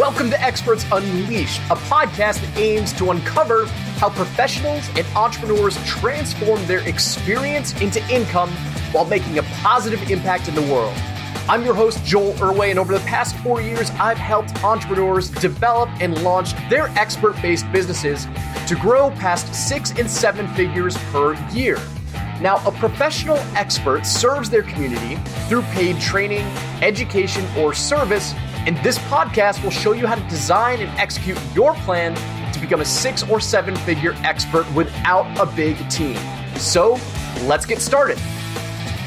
Welcome to Experts Unleashed, a podcast that aims to uncover how professionals and entrepreneurs transform their experience into income while making a positive impact in the world. I'm your host, Joel Irway, and over the past 4 years, I've helped entrepreneurs develop and launch their expert-based businesses to grow past 6 and 7 figures per year. Now, a professional expert serves their community through paid training, education, or service, and this podcast will show you how to design and execute your plan to become a 6 or 7 figure expert without a big team. So, let's get started.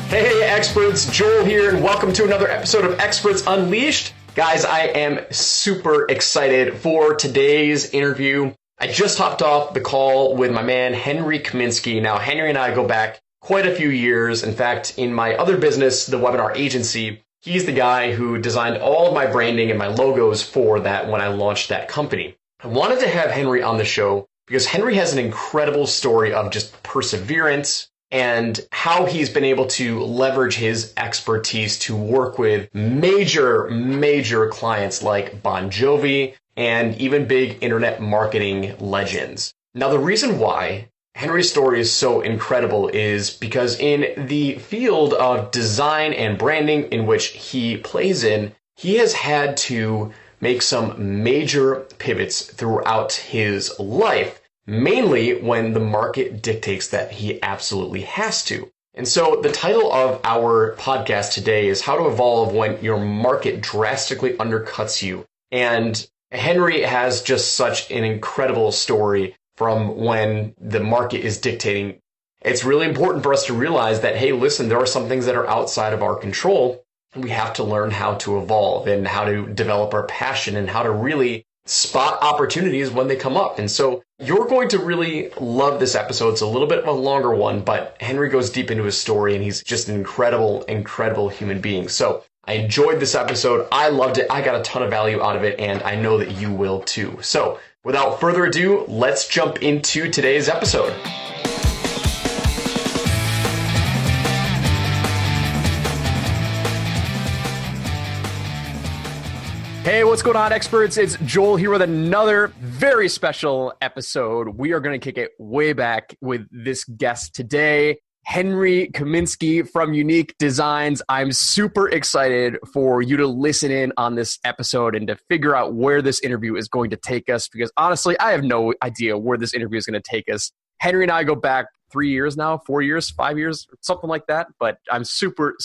Hey, experts, Joel here, and welcome to another episode of Experts Unleashed. Guys, I am super excited for today's interview. I just hopped off the call with my man, Henry Kaminski. Now, Henry and I go back quite a few years. In fact, in my other business, the webinar agency, he's the guy who designed all of my branding and my logos for that when I launched that company. I wanted to have Henry on the show because Henry has an incredible story of just perseverance and how he's been able to leverage his expertise to work with major clients like Bon Jovi and even big internet marketing legends. Now, the reason why Henry's story is so incredible is because in the field of design and branding in which he plays in, he has had to make some major pivots throughout his life, mainly when the market dictates that he absolutely has to. And so the title of our podcast today is How to Evolve When Your Market Drastically Undercuts You. And Henry has just such an incredible story from when the market is dictating. It's really important for us to realize that, hey, listen, there are some things that are outside of our control, and we have to learn how to evolve and how to develop our passion and how to really spot opportunities when they come up. And so you're going to really love this episode. It's a little bit of a longer one, but Henry goes deep into his story, and he's just an incredible human being. So I enjoyed this episode. I loved it. I got a ton of value out of it, and I know that you will too. So without further ado, let's jump into today's episode. Hey, what's going on, experts? It's Joel here with another very special episode. We are going to kick it way back with this guest today, Henry Kaminski from Unique Designz. I'm super excited for you to listen in on this episode and to figure out where this interview is going to take us, because honestly, I have no idea where this interview is going to take us. Henry and I go back 3 years now, 4 years, 5 years, something like that, but I'm super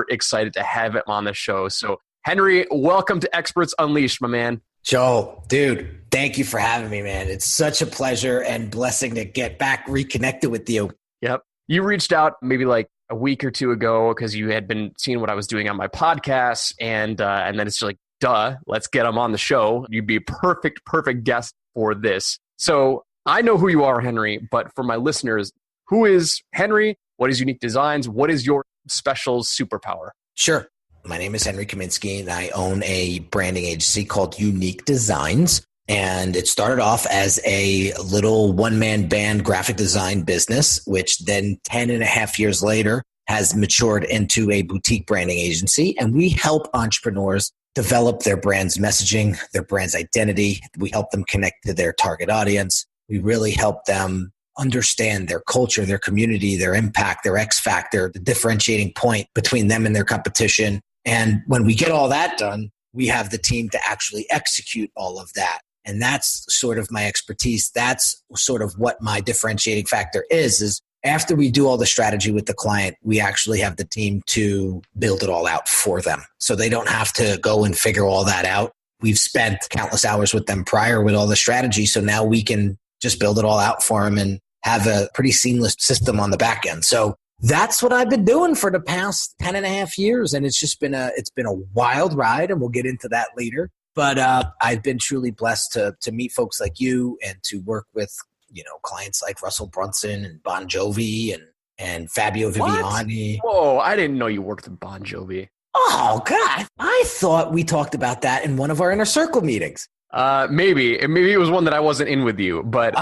excited to have him on the show. So Henry, welcome to Experts Unleashed, my man. Joel, dude, thank you for having me, man. It's such a pleasure and blessing to get back reconnected with you. Yep. You reached out maybe like a week or two ago because you had been seeing what I was doing on my podcast, and then it's just like, duh, let's get him on the show. You'd be a perfect guest for this. So I know who you are, Henry, but for my listeners, who is Henry? What is Unique Designz? What is your special superpower? Sure. My name is Henry Kaminski, and I own a branding agency called Unique Designz. And it started off as a little one-man band graphic design business, which then 10 and a half years later has matured into a boutique branding agency. And we help entrepreneurs develop their brand's messaging, their brand's identity. We help them connect to their target audience. We really help them understand their culture, their community, their impact, their X factor, the differentiating point between them and their competition. And when we get all that done, we have the team to actually execute all of that. And that's sort of my expertise. That's sort of what my differentiating factor is after we do all the strategy with the client, we actually have the team to build it all out for them. So they don't have to go and figure all that out. We've spent countless hours with them prior with all the strategy. So now we can just build it all out for them and have a pretty seamless system on the back end. So that's what I've been doing for the past 10 and a half years. And it's just been a wild ride, and we'll get into that later. But I've been truly blessed to meet folks like you and to work with, clients like Russell Brunson and Bon Jovi and Fabio Viviani. Whoa, I didn't know you worked with Bon Jovi. Oh, God. I thought we talked about that in one of our inner circle meetings. Maybe it was one that I wasn't in with you, but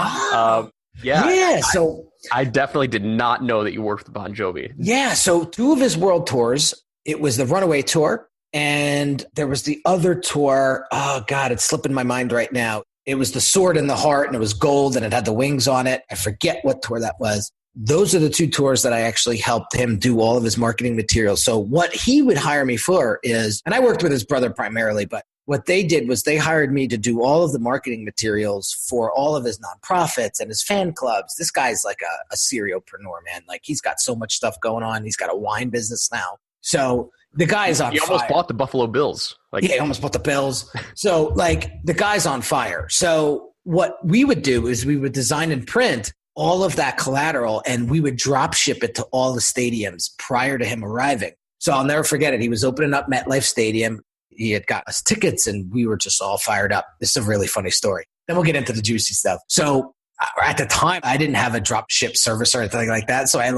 yeah. So I definitely did not know that you worked with Bon Jovi. Yeah. So 2 of his world tours, it was the Runaway Tour And there was the other tour. Oh God, it's slipping my mind right now. It was the sword and the heart, and it was gold, and it had the wings on it. I forget what tour that was. Those are the 2 tours that I actually helped him do all of his marketing materials. So what he would hire me for is, and I worked with his brother primarily, but what they did was they hired me to do all of the marketing materials for all of his nonprofits and his fan clubs. This guy's like a serialpreneur, man. Like he's got so much stuff going on. He's got a wine business now. So the guy's on fire. He almost bought the Buffalo Bills. Yeah, he almost bought the Bills. So like the guy's on fire. So what we would do is we would design and print all of that collateral, and we would drop ship it to all the stadiums prior to him arriving. So I'll never forget it. He was opening up MetLife Stadium. He had got us tickets, and we were just all fired up. This is a really funny story. Then we'll get into the juicy stuff. So at the time, I didn't have a drop ship service or anything like that. So I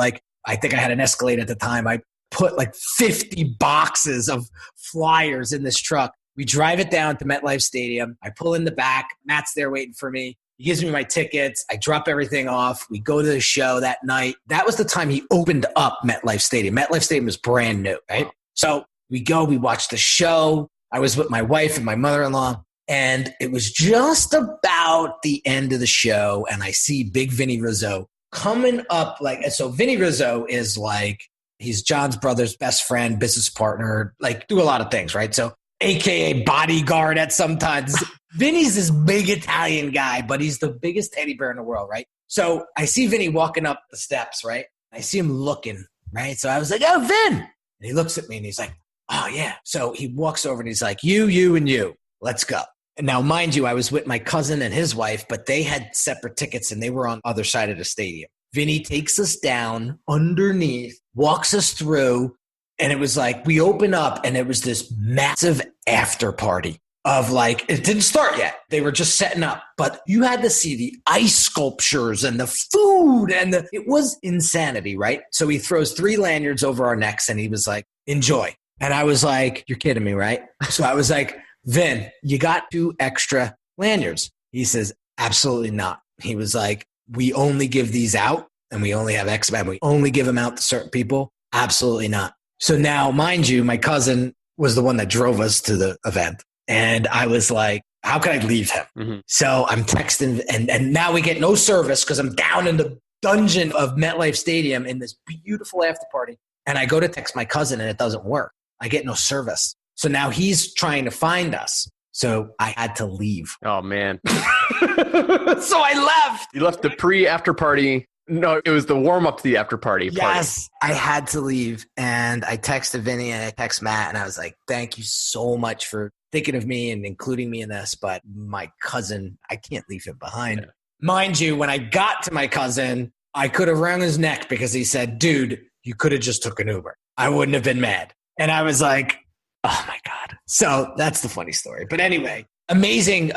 think I had an Escalade at the time. I put like 50 boxes of flyers in this truck. We drive it down to MetLife Stadium. I pull in the back. Matt's there waiting for me. He gives me my tickets. I drop everything off. We go to the show that night. That was the time he opened up MetLife Stadium. MetLife Stadium was brand new, right? So we go, we watch the show. I was with my wife and my mother-in-law, and it was just about the end of the show, and I see Big Vinny Rizzo coming up. So Vinny Rizzo is like, he's John's brother's best friend, business partner, like do a lot of things, right? So AKA bodyguard at some times. Vinny's this big Italian guy, but he's the biggest teddy bear in the world, right? So I see Vinny walking up the steps, right? I see him looking, right? So I was like, oh, Vin. And he looks at me and he's like, oh, yeah. So he walks over and he's like, you, and you. Let's go. And now, mind you, I was with my cousin and his wife, but they had separate tickets and they were on the other side of the stadium. Vinny takes us down underneath, walks us through, and it was like we open up and it was this massive after party of like, it didn't start yet. They were just setting up, but you had to see the ice sculptures and the food it was insanity, right? So he throws 3 lanyards over our necks and he was like, enjoy. And I was like, you're kidding me, right? So I was like, Vin, you got 2 extra lanyards. He says, absolutely not. He was like, we only give these out and we only have X amount. We only give them out to certain people. Absolutely not. So now, mind you, my cousin was the one that drove us to the event. And I was like, how can I leave him? Mm-hmm. So I'm texting, and now we get no service because I'm down in the dungeon of MetLife Stadium in this beautiful after party. And I go to text my cousin and it doesn't work. I get no service. So now he's trying to find us. So I had to leave. Oh, man. So I left. You left the pre-after party. No, it was the warm-up to the after party. Yes, I had to leave. And I texted Vinny and I texted Matt. And I was like, thank you so much for thinking of me and including me in this. But my cousin, I can't leave him behind. Yeah. Mind you, when I got to my cousin, I could have wrung his neck because he said, dude, you could have just took an Uber. I wouldn't have been mad. And I was like, oh, my God. So that's the funny story. But anyway, amazing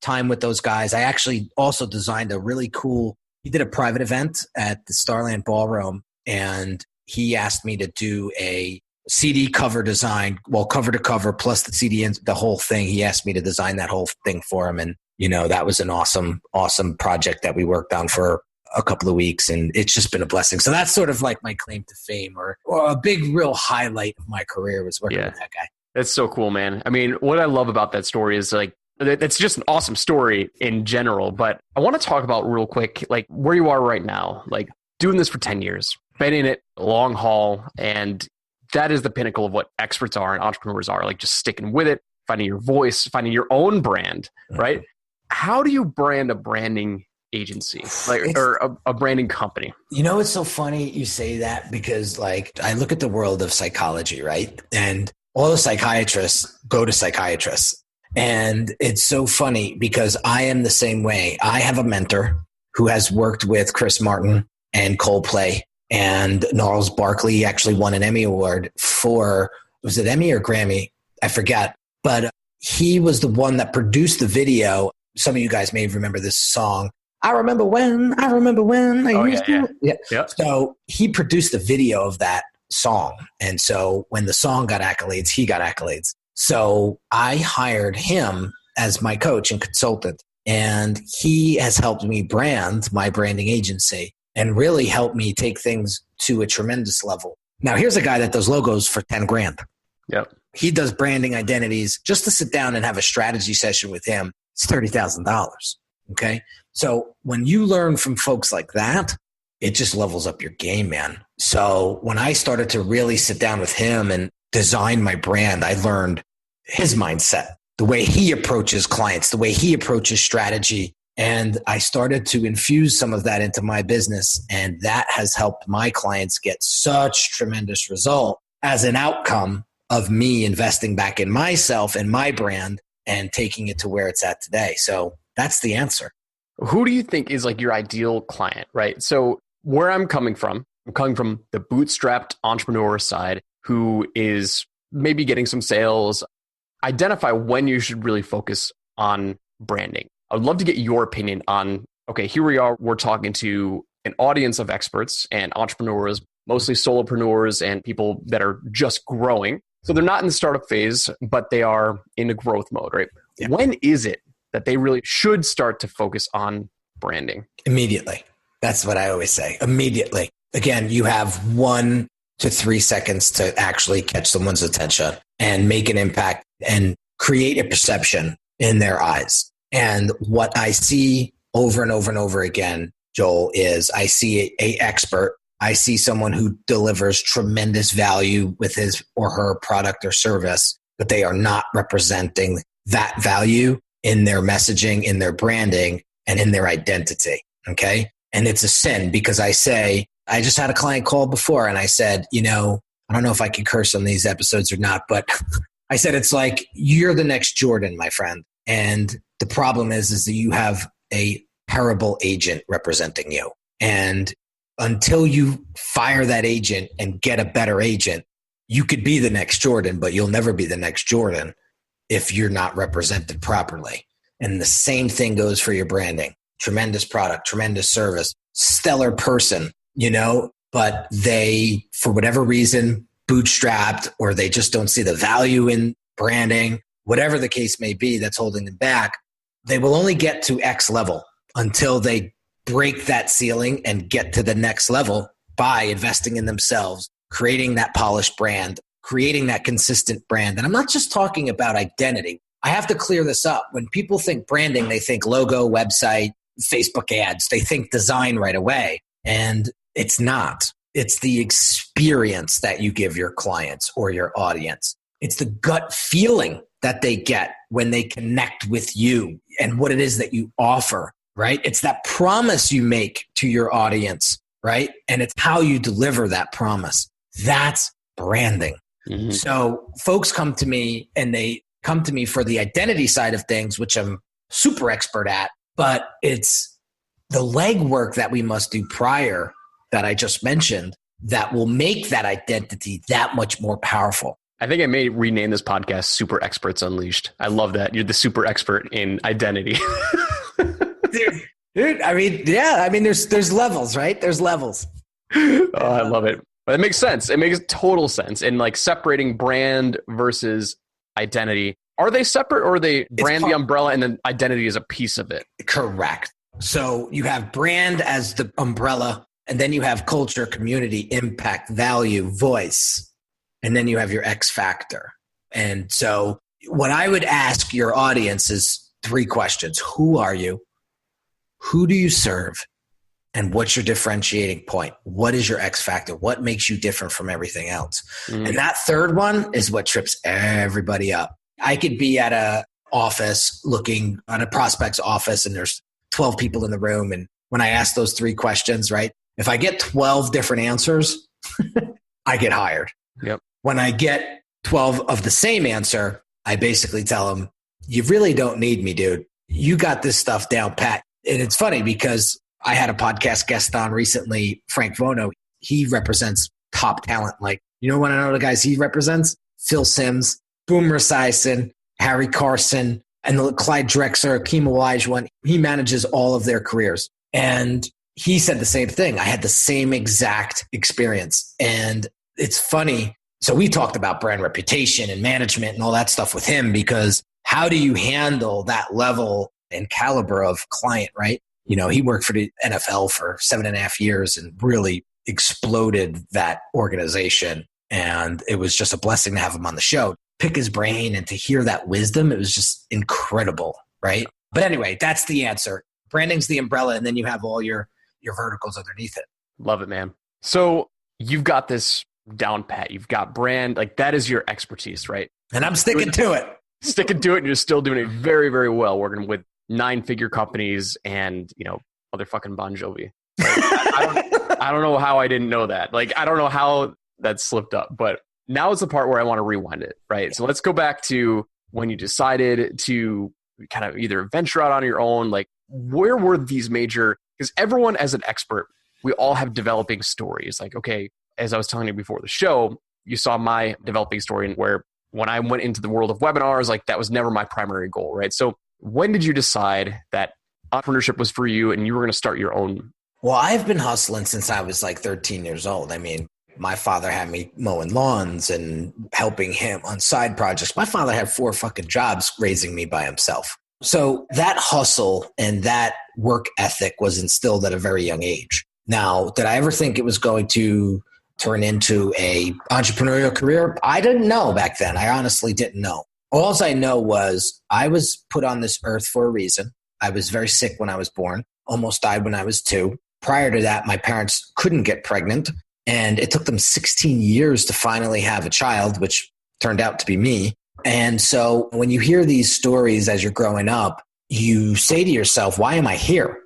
time with those guys. I actually also designed a really cool – he did a private event at the Starland Ballroom, and he asked me to do a CD cover design, well, cover to cover, plus the CD and the whole thing. He asked me to design that whole thing for him. And, you know, that was an awesome project that we worked on for a couple of weeks, and it's just been a blessing. So that's sort of like my claim to fame or a big real highlight of my career was working with that guy. That's so cool, man. I mean, what I love about that story is like, it's just an awesome story in general, but I want to talk about real quick, like where you are right now, like doing this for 10 years, been in it long haul. And that is the pinnacle of what experts are and entrepreneurs are, like just sticking with it, finding your voice, finding your own brand, right? How do you brand a branding agency or a branding company? You know, it's so funny you say that because like I look at the world of psychology, right? And all the psychiatrists go to psychiatrists. And it's so funny because I am the same way. I have a mentor who has worked with Chris Martin and Coldplay and Gnarls Barkley. He actually won an Emmy Award for, was it Emmy or Grammy? I forget. But he was the one that produced the video. Some of you guys may remember this song. I remember when I used to. Yeah. Yep. So he produced the video of that song. And so when the song got accolades, he got accolades. So I hired him as my coach and consultant, and he has helped me brand my branding agency and really helped me take things to a tremendous level. Now, here's a guy that does logos for 10 grand. Yep. he does branding identities. Just to sit down and have a strategy session with him, it's $30,000. Okay. So when you learn from folks like that, it just levels up your game, man. So when I started to really sit down with him and design my brand, I learned his mindset, the way he approaches clients, the way he approaches strategy. And I started to infuse some of that into my business. And that has helped my clients get such tremendous result as an outcome of me investing back in myself and my brand and taking it to where it's at today. So that's the answer. Who do you think is like your ideal client, right? So where I'm coming from the bootstrapped entrepreneur side who is maybe getting some sales. Identify when you should really focus on branding. I would love to get your opinion on, okay, here we are, we're talking to an audience of experts and entrepreneurs, mostly solopreneurs and people that are just growing. So they're not in the startup phase, but they are in a growth mode, right? Yeah. When is it that they really should start to focus on branding? Immediately. That's what I always say. Immediately. Again, you have 1 to 3 seconds to actually catch someone's attention and make an impact and create a perception in their eyes. And what I see over and over and over again, Joel, is I see a expert. I see someone who delivers tremendous value with his or her product or service, but they are not representing that value in their messaging, in their branding, and in their identity. Okay. And it's a sin because I just had a client call before and I said, I don't know if I can curse on these episodes or not, but I said, it's like, you're the next Jordan, my friend. And the problem is that you have a terrible agent representing you. And until you fire that agent and get a better agent, you could be the next Jordan, but you'll never be the next Jordan if you're not represented properly. And the same thing goes for your branding. Tremendous product, tremendous service, stellar person, but they, for whatever reason, bootstrapped, or they just don't see the value in branding, whatever the case may be that's holding them back. They will only get to X level until they break that ceiling and get to the next level by investing in themselves, creating that polished brand, creating that consistent brand. And I'm not just talking about identity. I have to clear this up. When people think branding, they think logo, website, Facebook ads. They think design right away. And it's not. It's the experience that you give your clients or your audience. It's the gut feeling that they get when they connect with you and what it is that you offer, right? It's that promise you make to your audience, right? And it's how you deliver that promise. That's branding. Mm-hmm. So folks come to me and they come to me for the identity side of things, which I'm super expert at, but it's the legwork that we must do prior that I just mentioned that will make that identity that much more powerful. I think I may rename this podcast Super Experts Unleashed. I love that. You're the super expert in identity. Dude, I mean, yeah, there's levels, right? There's levels. Oh, I love it. But it makes sense. It makes total sense. And like separating brand versus identity. Are they separate or are they brand the umbrella and then identity is a piece of it? Correct. So you have brand as the umbrella and then you have culture, community, impact, value, voice. And then you have your X factor. And so what I would ask your audience is 3 questions. Who are you? Who do you serve? And what's your differentiating point? What is your X factor? What makes you different from everything else? Mm. And that third one is what trips everybody up. I could be at a office looking at a prospect's office and there's 12 people in the room. And when I ask those 3 questions, right? If I get 12 different answers, I get hired. Yep. When I get 12 of the same answer, I basically tell them, you really don't need me, dude. You got this stuff down pat. And it's funny because I had a podcast guest on recently, Frank Vono. He represents top talent. Like, you know what I know the guys he represents? Phil Simms, Boomer Esiason, Harry Carson, and Clyde Drexler, Akeem Olajuwon. He manages all of their careers. And he said the same thing. I had the same exact experience. And it's funny. So we talked about brand reputation and management and all that stuff with him because how do you handle that level and caliber of client, right? He worked for the NFL for 7.5 years and really exploded that organization. And it was just a blessing to have him on the show. pick his brain and to hear that wisdom, it was just incredible, right? But anyway, that's the answer. Branding's the umbrella, and then you have all your verticals underneath it. Love it, man. So you've got this down pat. You've got brand, like that is your expertise, right? And I'm sticking to it. Sticking to it, and you're still doing it very, very well, working with 9-figure companies and, motherfucking Bon Jovi. Like, I don't know how I didn't know that. Like, I don't know how that slipped up, but now is the part where I want to rewind it, right? So let's go back to when you decided to kind of either venture out on your own. Like, where were these major, because everyone as an expert, we all have developing stories. Like, okay, as I was telling you before the show, you saw my developing story where when I went into the world of webinars, like that was never my primary goal, right? So when did you decide that entrepreneurship was for you and you were going to start your own? Well, I've been hustling since I was like 13 years old. I mean, my father had me mowing lawns and helping him on side projects. My father had 4 fucking jobs raising me by himself. So that hustle and that work ethic was instilled at a very young age. Now, did I ever think it was going to turn into a entrepreneurial career? I didn't know back then. I honestly didn't know. All I know was I was put on this earth for a reason. I was very sick when I was born, almost died when I was 2. Prior to that, my parents couldn't get pregnant, and it took them 16 years to finally have a child, which turned out to be me. And so when you hear these stories as you're growing up, you say to yourself, why am I here?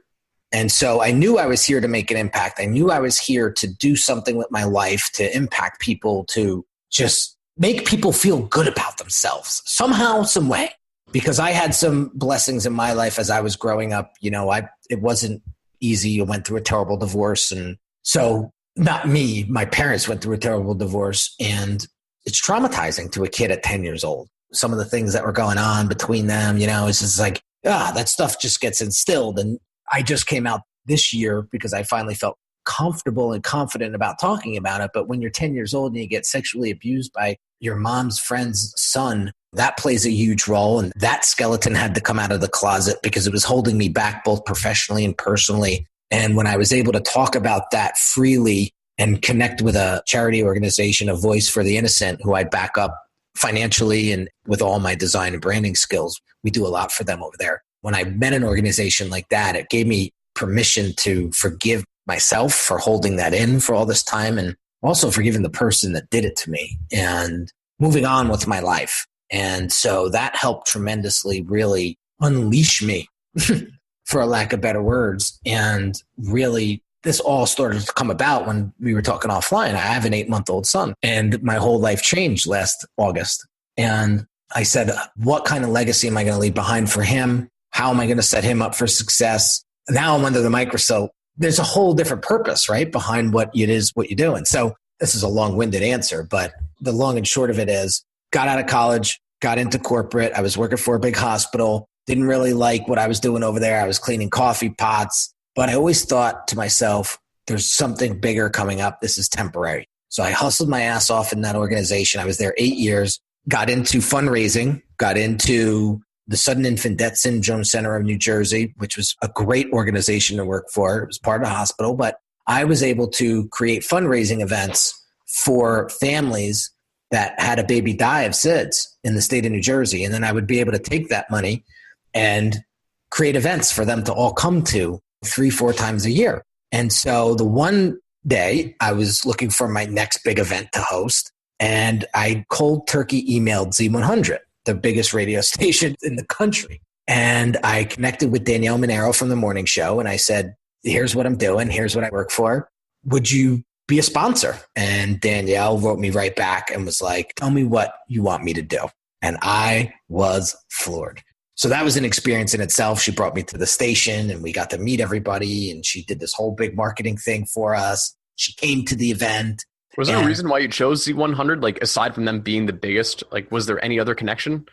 And so I knew I was here to make an impact. I knew I was here to do something with my life, to impact people, to just make people feel good about themselves somehow, some way. Because I had some blessings in my life as I was growing up. It wasn't easy. I went through a terrible divorce. And so not me, my parents went through a terrible divorce. And it's traumatizing to a kid at 10 years old. Some of the things that were going on between them, it's just like, that stuff just gets instilled. And I just came out this year because I finally felt comfortable and confident about talking about it. But when you're 10 years old and you get sexually abused by your mom's friend's son, that plays a huge role. And that skeleton had to come out of the closet because it was holding me back both professionally and personally. And when I was able to talk about that freely and connect with a charity organization, A Voice for the Innocent, who I back up financially and with all my design and branding skills, we do a lot for them over there. When I met an organization like that, it gave me permission to forgive myself for holding that in for all this time, and also forgiving the person that did it to me and moving on with my life. And so that helped tremendously really unleash me, for a lack of better words. And really, this all started to come about when we were talking offline. I have an 8-month-old son, and my whole life changed last August. And I said, what kind of legacy am I going to leave behind for him? How am I going to set him up for success? Now I'm under the microscope. There's a whole different purpose, right, behind what it is, what you're doing. So this is a long-winded answer, but the long and short of it is, got out of college, got into corporate. I was working for a big hospital. Didn't really like what I was doing over there. I was cleaning coffee pots, but I always thought to myself, there's something bigger coming up. This is temporary. So I hustled my ass off in that organization. I was there 8 years, got into fundraising, got into the Sudden Infant Death Syndrome Center of New Jersey, which was a great organization to work for. It was part of the hospital, but I was able to create fundraising events for families that had a baby die of SIDS in the state of New Jersey. And then I would be able to take that money and create events for them to all come to 3-4 times a year. And so the one day I was looking for my next big event to host, and I cold turkey emailed Z100, the biggest radio station in the country. And I connected with Danielle Monero from the morning show. And I said, here's what I'm doing. Here's what I work for. Would you be a sponsor? And Danielle wrote me right back and was like, tell me what you want me to do. And I was floored. So that was an experience in itself. She brought me to the station and we got to meet everybody. And she did this whole big marketing thing for us. She came to the event. Was there a reason why you chose Z100? Like, aside from them being the biggest, like, was there any other connection?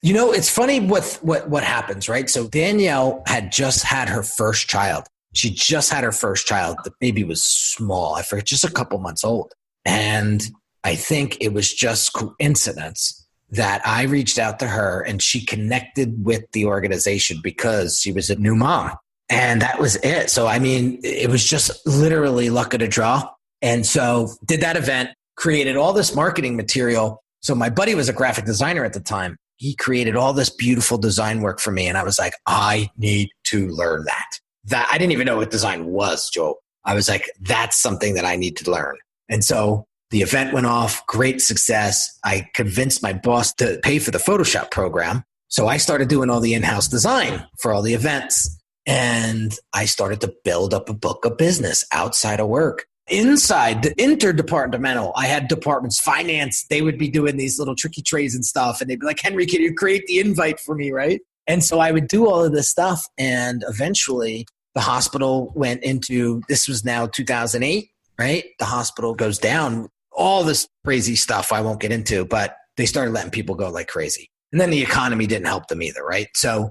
It's funny what happens, right? So Danielle had just had her first child. She just had her first child. The baby was small. I forget, just a couple months old. And I think it was just coincidence that I reached out to her and she connected with the organization because she was a new mom. And that was it. So, I mean, it was just literally luck of the draw. And so did that event, created all this marketing material So my buddy was a graphic designer at the time. He created all this beautiful design work for me. And I was like, I need to learn that. I didn't even know what design was, Joe. I was like, that's something that I need to learn. And so the event went off, great success. I convinced my boss to pay for the Photoshop program. So I started doing all the in-house design for all the events. And I started to build up a book of business outside of work. Inside the interdepartmental, I had departments, finance, they would be doing these little tricky trays and stuff. And they'd be like, Henry, can you create the invite for me, right? And so I would do all of this stuff. And eventually the hospital went into, this was now 2008, right? The hospital goes down, all this crazy stuff I won't get into, but they started letting people go like crazy. And then the economy didn't help them either, right? So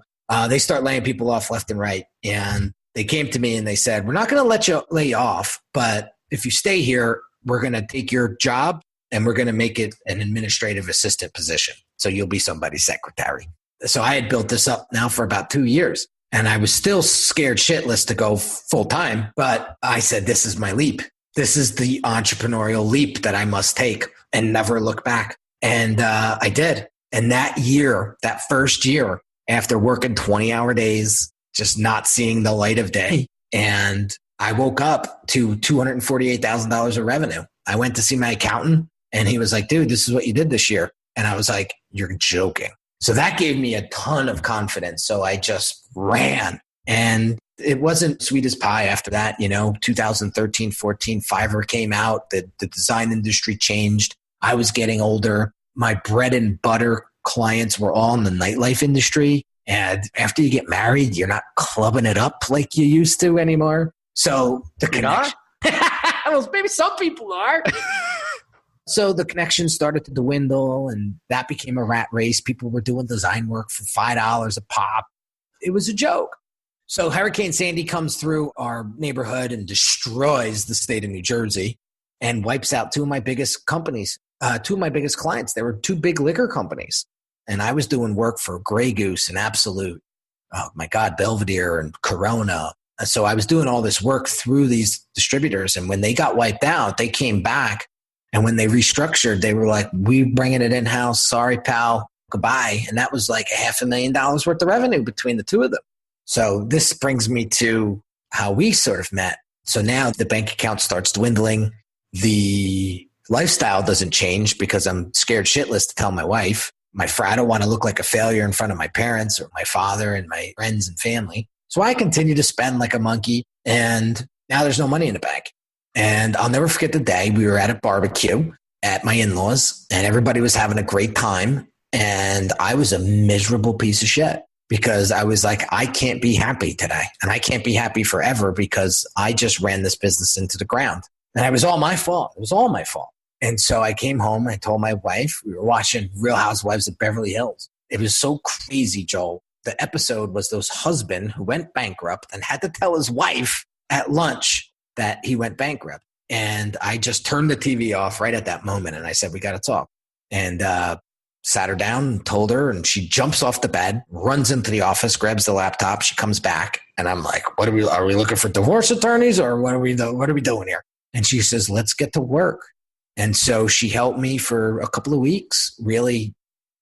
they start laying people off left and right. And they came to me and they said, we're not going to let you lay you off, but if you stay here, we're going to take your job and we're going to make it an administrative assistant position. So you'll be somebody's secretary. So I had built this up now for about 2 years and I was still scared shitless to go full time. But I said, this is my leap. This is the entrepreneurial leap that I must take and never look back. And I did. And that year, that first year, after working 20-hour days, just not seeing the light of day, and I woke up to $248,000 of revenue. I went to see my accountant and he was like, dude, this is what you did this year. And I was like, you're joking. So that gave me a ton of confidence. So I just ran and it wasn't sweet as pie after that. 2013, 14, Fiverr came out. The design industry changed. I was getting older. My bread and butter clients were all in the nightlife industry. And after you get married, you're not clubbing it up like you used to anymore. So the connection, well, maybe some people are. So the connection started to dwindle and that became a rat race. People were doing design work for $5 a pop. It was a joke. So Hurricane Sandy comes through our neighborhood and destroys the state of New Jersey and wipes out two of my biggest companies, two of my biggest clients. They were two big liquor companies. And I was doing work for Grey Goose and Absolute, oh my God, Belvedere and Corona. So I was doing all this work through these distributors. And when they got wiped out, they came back. And when they restructured, they were like, we bringing it in-house. Sorry, pal. Goodbye. And that was like $500,000 worth of revenue between the two of them. So this brings me to how we sort of met. So now the bank account starts dwindling. The lifestyle doesn't change because I'm scared shitless to tell my wife. I don't want to look like a failure in front of my parents or my father and my friends and family. So I continue to spend like a monkey and now there's no money in the bank. And I'll never forget the day we were at a barbecue at my in-laws and everybody was having a great time. And I was a miserable piece of shit because I was like, I can't be happy today and I can't be happy forever because I just ran this business into the ground. And it was all my fault. It was all my fault. And so I came home, I told my wife, we were watching Real Housewives of Beverly Hills. It was so crazy, Joel. The episode was this husband who went bankrupt and had to tell his wife at lunch that he went bankrupt. And I just turned the TV off right at that moment. And I said, we got to talk. And sat her down and told her, and she jumps off the bed, runs into the office, grabs the laptop. She comes back and I'm like, are we looking for divorce attorneys or what are we doing here? And she says, let's get to work. And so she helped me for a couple of weeks, really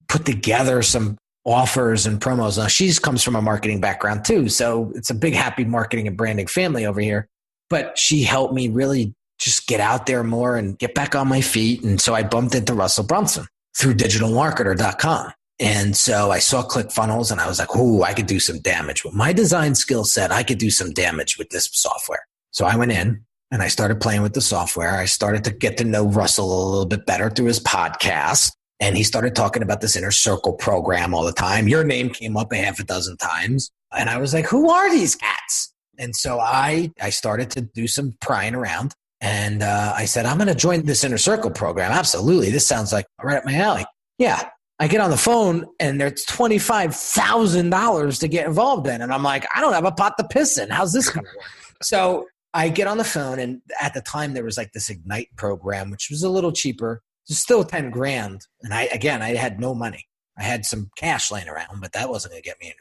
put together some offers and promos. Now, she comes from a marketing background too. So it's a big, happy marketing and branding family over here. But she helped me really just get out there more and get back on my feet. And so I bumped into Russell Brunson through digitalmarketer.com. And so I saw ClickFunnels and I was like, oh, I could do some damage. With my design skill set, I could do some damage with this software. So I went in and I started playing with the software. I started to get to know Russell a little bit better through his podcast. And he started talking about this Inner Circle program all the time. Your name came up a half a dozen times. And I was like, who are these cats? And so I started to do some prying around. And I said, I'm going to join this Inner Circle program. Absolutely. This sounds like right up my alley. Yeah. I get on the phone and there's $25,000 to get involved in. And I'm like, I don't have a pot to piss in. How's this going to work? So I get on the phone, and at the time there was like this Ignite program, which was a little cheaper. It's still 10 grand. And I had no money. I had some cash laying around, but that wasn't going to get me anywhere.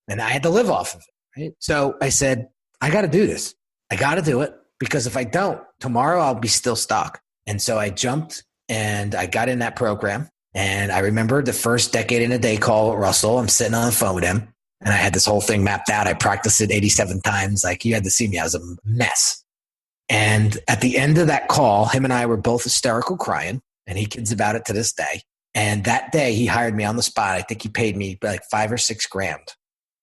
And I had to live off of it. Right? So I said, I got to do this. I got to do it because if I don't, tomorrow I'll be still stuck. And so I jumped and I got in that program And I remember the first Decade in a Day call with Russell. I'm sitting on the phone with him and I had this whole thing mapped out. I practiced it 87 times. Like, you had to see me. I was a mess. And at the end of that call, him and I were both hysterical crying, and he kids about it to this day. And that day he hired me on the spot. I think he paid me like $5 or $6 grand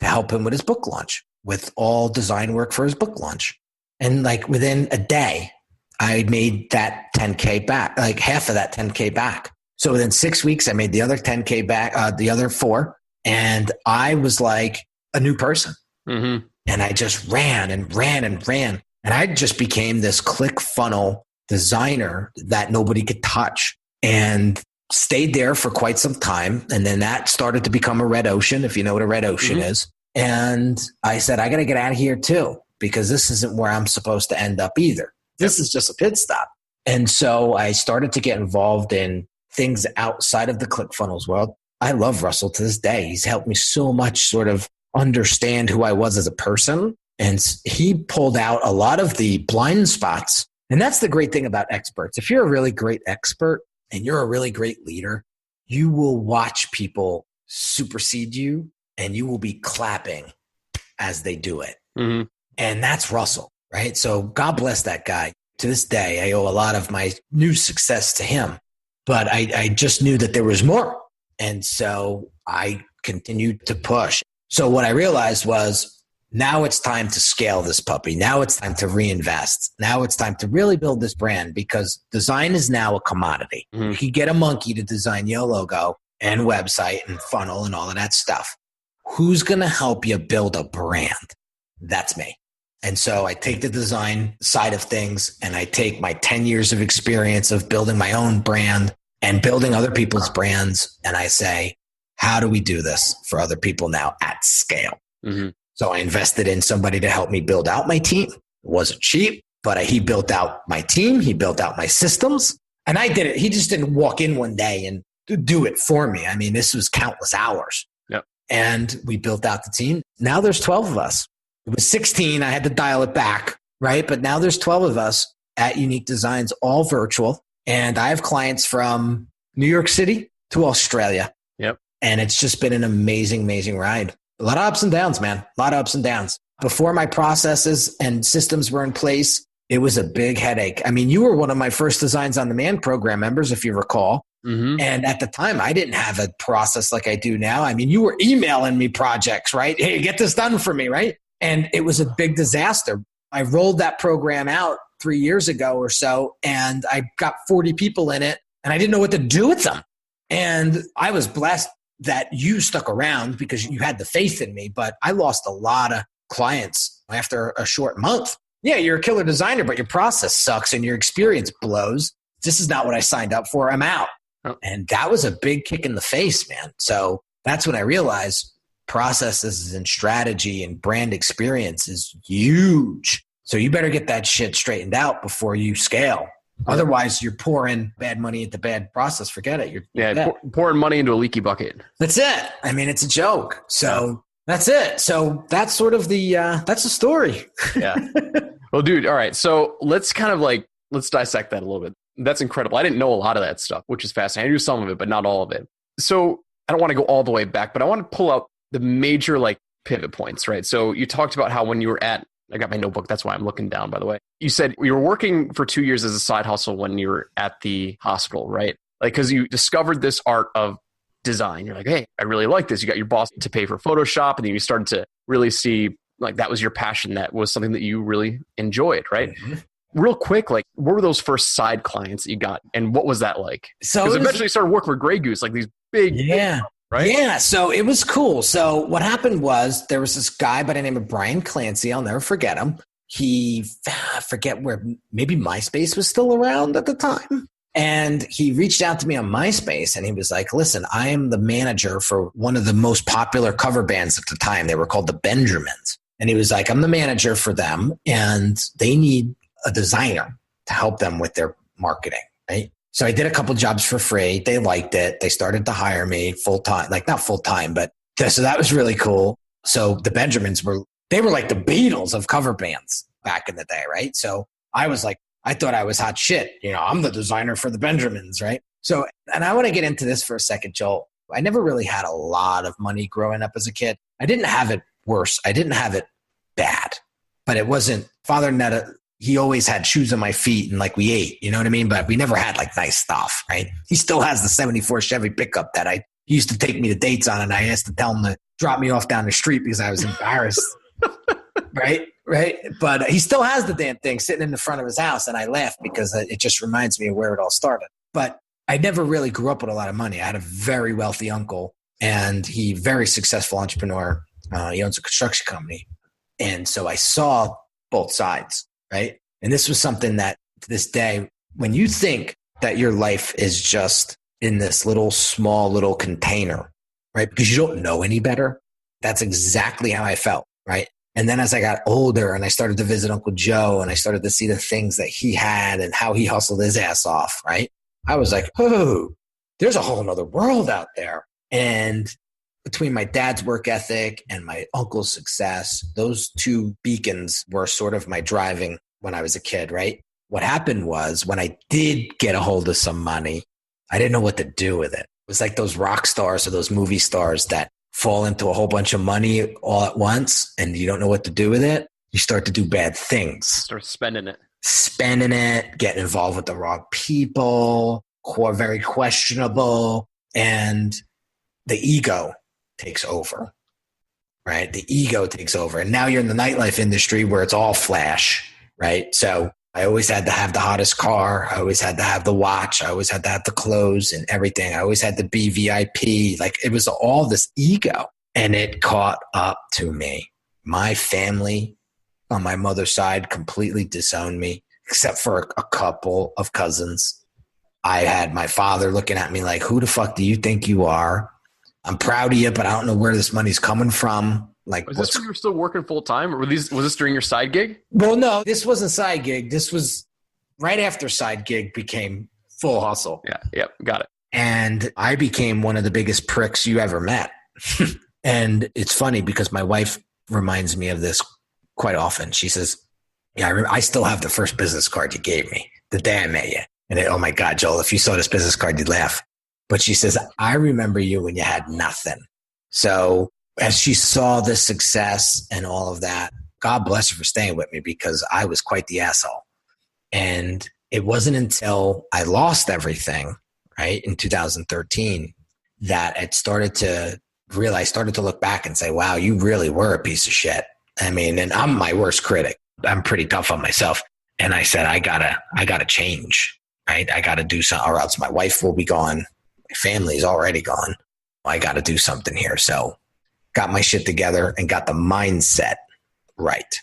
to help him with his book launch, with all design work for his book launch. And like within a day, I made that 10K back, like half of that 10K back. So within 6 weeks, I made the other 10K back, the other 4. And I was like a new person. Mm-hmm. And I just ran and ran and ran. And I just became this ClickFunnels designer that nobody could touch, and stayed there for quite some time. And then that started to become a red ocean, if you know what a red ocean is. And I said, I got to get out of here too, because this isn't where I'm supposed to end up either. This is just a pit stop. And so I started to get involved in things outside of the ClickFunnels world. I love Russell to this day. He's helped me so much sort of understand who I was as a person. And he pulled out a lot of the blind spots. And that's the great thing about experts. If you're a really great expert and you're a really great leader, you will watch people supersede you and you will be clapping as they do it. Mm-hmm. And that's Russell, right? So God bless that guy. To this day, I owe a lot of my new success to him. But I just knew that there was more. And so I continued to push. So what I realized was, now it's time to scale this puppy. Now it's time to reinvest. Now it's time to really build this brand, because design is now a commodity. Mm-hmm. You can get a monkey to design your logo and website and funnel and all of that stuff. Who's going to help you build a brand? That's me. And so I take the design side of things and I take my 10 years of experience of building my own brand and building other people's brands. And I say, how do we do this for other people now at scale? Mm-hmm. So I invested in somebody to help me build out my team. It wasn't cheap, but he built out my team. He built out my systems, and I did it. He just didn't walk in one day and do it for me. I mean, this was countless hours. Yep. And we built out the team. Now there's 12 of us. It was 16. I had to dial it back, right? But now there's 12 of us at Unique Designz, all virtual. And I have clients from New York City to Australia. Yep. And it's just been an amazing, amazing ride. A lot of ups and downs, man. A lot of ups and downs. Before my processes and systems were in place, it was a big headache. I mean, you were one of my first Designs on Demand program members, if you recall. Mm-hmm. And at the time, I didn't have a process like I do now. I mean, you were emailing me projects, right? Hey, get this done for me, right? And it was a big disaster. I rolled that program out 3 years ago or so, and I got 40 people in it, and I didn't know what to do with them. And I was blessed that you stuck around because you had the faith in me, but I lost a lot of clients after a short month. Yeah, you're a killer designer, but your process sucks and your experience blows. This is not what I signed up for. I'm out. Oh. And that was a big kick in the face, man. So that's when I realized processes and strategy and brand experience is huge. So you better get that shit straightened out before you scale. Otherwise, you're pouring bad money into bad process. Forget it. You're pouring money into a leaky bucket. That's it. I mean, it's a joke. So that's it. So that's sort of that's the story. Yeah. Well, dude. All right. So let's dissect that a little bit. That's incredible. I didn't know a lot of that stuff, which is fascinating. I knew some of it, but not all of it. So I don't want to go all the way back, but I want to pull out the major pivot points, right? So you talked about how when you were I got my notebook. That's why I'm looking down, by the way. You said you were working for 2 years as a side hustle when you were at the hospital, right? Because you discovered this art of design. You're like, hey, I really like this. You got your boss to pay for Photoshop, and then you started to really see that was your passion. That was something that you really enjoyed, right? Mm-hmm. Real quick, what were those first side clients that you got, and what was that like? Because eventually you started working with Grey Goose, these big, right? Yeah, so it was cool. So what happened was there was this guy by the name of Brian Clancy. I'll never forget him. I forget where, maybe MySpace was still around at the time. And he reached out to me on MySpace and he was like, listen, I am the manager for one of the most popular cover bands at the time. They were called the Benjamins. And he was like, I'm the manager for them and they need a designer to help them with their marketing, right? So I did a couple jobs for free. They liked it. They started to hire me full time, not full time, but so that was really cool. So the Benjamins were the Beatles of cover bands back in the day, right? So I was I thought I was hot shit. I'm the designer for the Benjamins, right? So, and I want to get into this for a second, Joel. I never really had a lot of money growing up as a kid. I didn't have it worse. I didn't have it bad, but it wasn't Father Netta. He always had shoes on my feet and like we ate, you know what I mean? But we never had like nice stuff, right? He still has the 74 Chevy pickup that he used to take me to dates on, and I asked to tell him to drop me off down the street because I was embarrassed. Right. But he still has the damn thing sitting in the front of his house. And I laugh because it just reminds me of where it all started. But I never really grew up with a lot of money. I had a very wealthy uncle, and very successful entrepreneur. He owns a construction company. And so I saw both sides, right? And this was something that to this day, when you think that your life is just in this small little container, right? Because you don't know any better. That's exactly how I felt, right? And then as I got older and I started to visit Uncle Joe and I started to see the things that he had and how he hustled his ass off, right? I was like, oh, there's a whole nother world out there. And between my dad's work ethic and my uncle's success, those two beacons were sort of my driving when I was a kid, right? What happened was when I did get a hold of some money, I didn't know what to do with it. It was like those rock stars or those movie stars that fall into a whole bunch of money all at once and you don't know what to do with it. You start to do bad things. Start spending it, getting involved with the wrong people, who are very questionable, and the ego takes over, right? The ego takes over. And now you're in the nightlife industry where it's all flash, right? So I always had to have the hottest car. I always had to have the watch. I always had to have the clothes and everything. I always had to be VIP. Like it was all this ego, and it caught up to me. My family on my mother's side completely disowned me, except for a couple of cousins. I had my father looking at me like, who the fuck do you think you are? I'm proud of you, but I don't know where this money's coming from. Like, was this when you were still working full time, or was this during your side gig? Well, no, this wasn't side gig. This was right after side gig became full hustle. Yeah. Yep. Got it. And I became one of the biggest pricks you ever met. And it's funny because my wife reminds me of this quite often. She says, yeah, I still have the first business card you gave me the day I met you. And oh my God, Joel, if you saw this business card, you'd laugh. But she says, I remember you when you had nothing. So as she saw the success and all of that, God bless her for staying with me because I was quite the asshole. And it wasn't until I lost everything, right, in 2013 that it started to look back and say, wow, you really were a piece of shit. I mean, and I'm my worst critic. I'm pretty tough on myself. And I said, I gotta change, right? I gotta do something or else my wife will be gone. My family's already gone. I gotta do something here. So got my shit together and got the mindset right.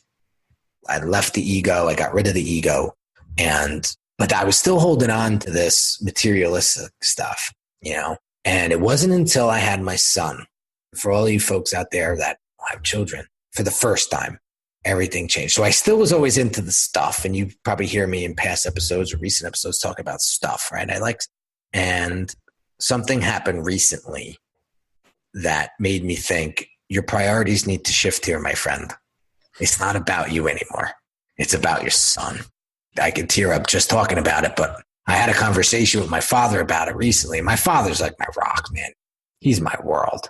I left the ego. I got rid of the ego. But I was still holding on to this materialistic stuff, you know? And it wasn't until I had my son, for all you folks out there that have children, for the first time, everything changed. So I still was always into the stuff. And you probably hear me in past episodes or recent episodes talk about stuff, right? And something happened recently that made me think your priorities need to shift here, my friend. It's not about you anymore. It's about your son. I could tear up just talking about it, but I had a conversation with my father about it recently. My father's like my rock, man. He's my world.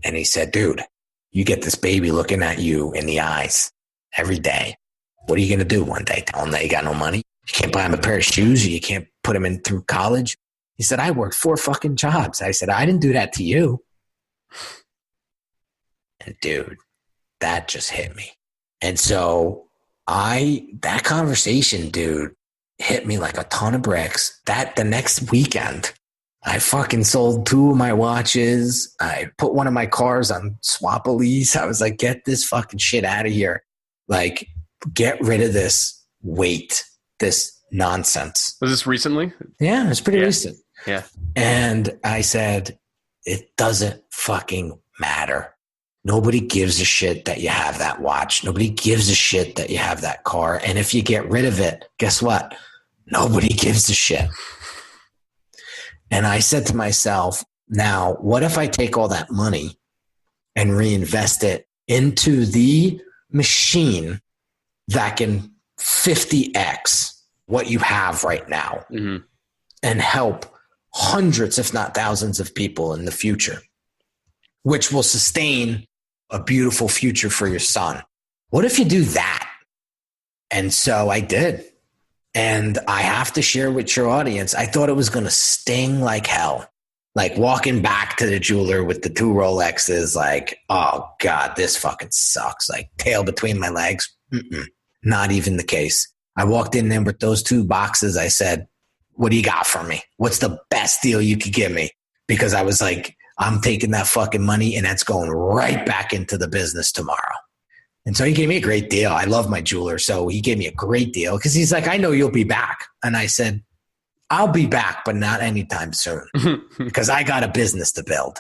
And he said, dude, you get this baby looking at you in the eyes every day. What are you going to do one day? Tell him that you got no money? You can't buy him a pair of shoes or you can't put him in through college? He said, I worked 4 fucking jobs. I said, I didn't do that to you. And dude, that just hit me. And so that conversation, dude, hit me like a ton of bricks. That the next weekend, I fucking sold 2 of my watches. I put one of my cars on Swap-A-Lease. I was like, get this fucking shit out of here. Like, get rid of this weight, this nonsense. Was this recently? Yeah, it's pretty recent. Yeah. And I said, it doesn't fucking matter. Nobody gives a shit that you have that watch. Nobody gives a shit that you have that car. And if you get rid of it, guess what? Nobody gives a shit. And I said to myself, now, what if I take all that money and reinvest it into the machine that can 50x what you have right now and help hundreds, if not thousands of people in the future, which will sustain a beautiful future for your son. What if you do that? And so I did. And I have to share with your audience, I thought it was going to sting like hell. Like walking back to the jeweler with the 2 Rolexes, like, oh God, this fucking sucks. Like tail between my legs. Not even the case. I walked in there with those 2 boxes. I said, what do you got for me? What's the best deal you could give me? Because I was like, I'm taking that fucking money and that's going right back into the business tomorrow. And so he gave me a great deal. I love my jeweler. So he gave me a great deal because he's like, I know you'll be back. And I said, I'll be back, but not anytime soon because I got a business to build.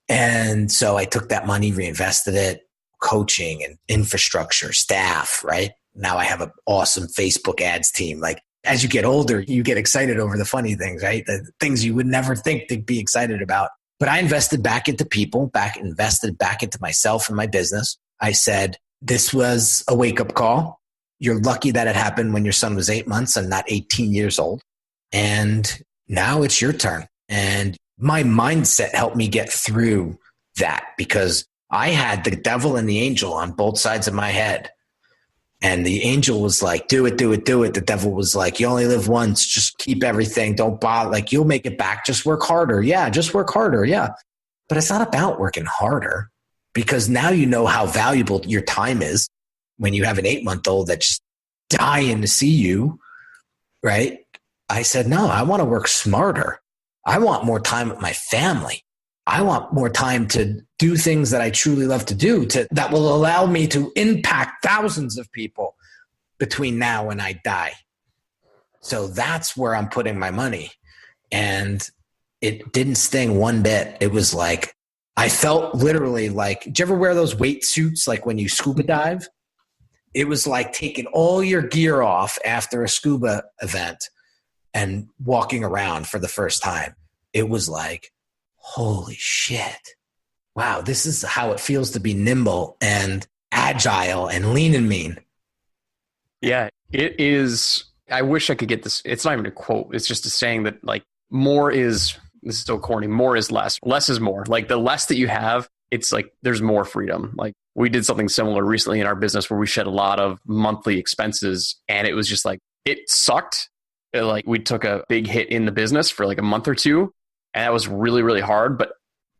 And so I took that money, reinvested it, coaching and infrastructure, staff, right? Now I have an awesome Facebook ads team. Like as you get older, you get excited over the funny things, right? The things you would never think to be excited about. But I invested back into people, invested back into myself and my business. I said, this was a wake-up call. You're lucky that it happened when your son was 8 months and not 18 years old. And now it's your turn. And my mindset helped me get through that because I had the devil and the angel on both sides of my head. And the angel was like, do it, do it, do it. The devil was like, you only live once. Just keep everything. Don't bother. Like, you'll make it back. Just work harder. Yeah, just work harder. Yeah. But it's not about working harder because now you know how valuable your time is when you have an 8-month-old that's just dying to see you, right? I said, no, I want to work smarter. I want more time with my family. I want more time to do things that I truly love to do that will allow me to impact thousands of people between now and I die. So that's where I'm putting my money. And it didn't sting one bit. It was like, I felt literally like, did you ever wear those weight suits like when you scuba dive? It was like taking all your gear off after a scuba event and walking around for the first time. It was like, holy shit. Wow, this is how it feels to be nimble and agile and lean and mean. Yeah, it is. I wish I could get this. It's not even a quote. It's just a saying that like more is, this is so corny, more is less. Less is more. Like the less that you have, it's like there's more freedom. Like we did something similar recently in our business where we shed a lot of monthly expenses and it was just like, it sucked. Like we took a big hit in the business for like a month or two. And that was really, really hard. But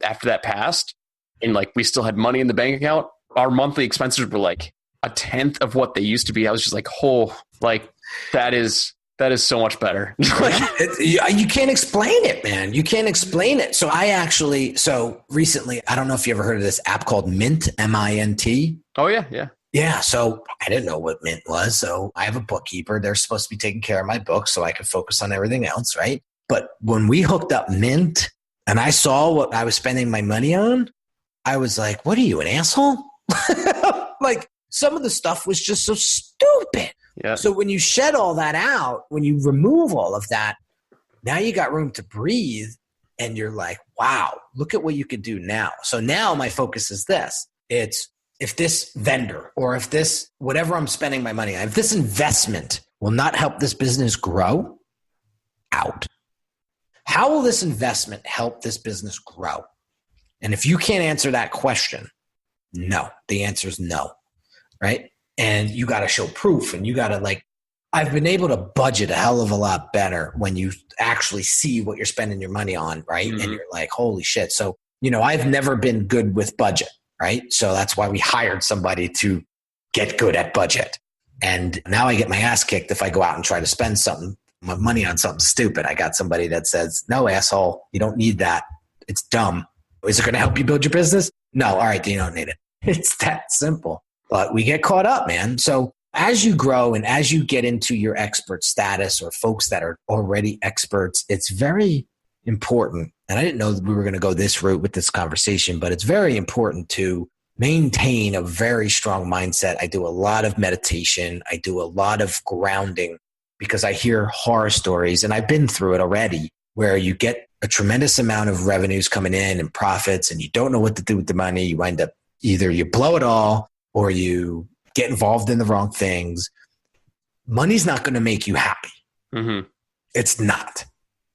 after that passed and like we still had money in the bank account, our monthly expenses were like 1/10 of what they used to be. I was just like, oh, like that is so much better. You can't explain it, man. You can't explain it. So recently, I don't know if you ever heard of this app called Mint, M-I-N-T. Oh yeah. Yeah. Yeah. So I didn't know what Mint was. So I have a bookkeeper. They're supposed to be taking care of my books so I can focus on everything else. Right. But when we hooked up Mint and I saw what I was spending my money on, I was like, what are you, an asshole? Like some of the stuff was just so stupid. Yeah. So when you shed all that out, when you remove all of that, now you got room to breathe and you're like, wow, look at what you could do now. So now my focus is this. It's if this vendor or if this, whatever I'm spending my money on, if this investment will not help this business grow, out. How will this investment help this business grow? And if you can't answer that question, no, the answer is no, right? And you got to show proof and you got to like, I've been able to budget a hell of a lot better when you actually see what you're spending your money on, right? Mm-hmm. And you're like, holy shit. So, I've never been good with budget, right? So that's why we hired somebody to get good at budget. And now I get my ass kicked if I go out and try to spend my money on something stupid. I got somebody that says, no, asshole, you don't need that. It's dumb. Is it going to help you build your business? No. All right. Then you don't need it. It's that simple. But we get caught up, man. So as you grow and as you get into your expert status or folks that are already experts, it's very important. And I didn't know that we were going to go this route with this conversation, but it's very important to maintain a very strong mindset. I do a lot of meditation. I do a lot of grounding because I hear horror stories and I've been through it already where you get a tremendous amount of revenues coming in and profits and you don't know what to do with the money. You wind up either you blow it all or you get involved in the wrong things. Money's not going to make you happy. Mm-hmm. It's not.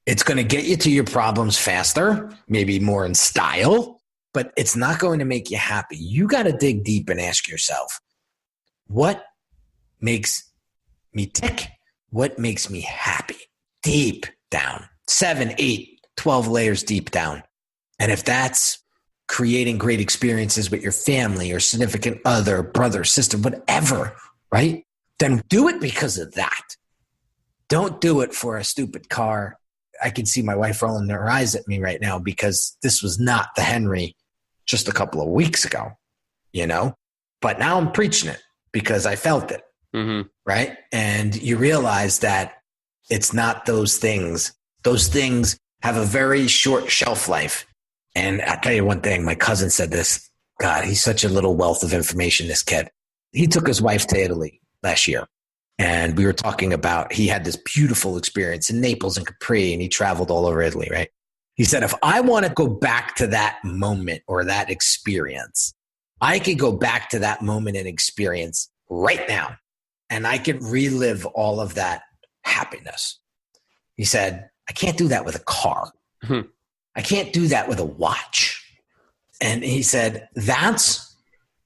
It's going to get you to your problems faster, maybe more in style, but it's not going to make you happy. You got to dig deep and ask yourself, what makes me tick? What makes me happy? Deep down, 7, 8, 12 layers deep down. And if that's creating great experiences with your family or significant other, brother, sister, whatever, right? Then do it because of that. Don't do it for a stupid car. I can see my wife rolling her eyes at me right now because this was not the Henry just a couple of weeks ago, you know? But now I'm preaching it because I felt it, right? And you realize that it's not those things. Those things have a very short shelf life. And I'll tell you one thing, my cousin said this. God, he's such a little wealth of information, this kid. He took his wife to Italy last year. And we were talking about, he had this beautiful experience in Naples and Capri, and he traveled all over Italy, right? He said, if I want to go back to that moment or that experience, I could go back to that moment and experience right now. And I could relive all of that happiness. He said, I can't do that with a car. I can't do that with a watch. And he said, that's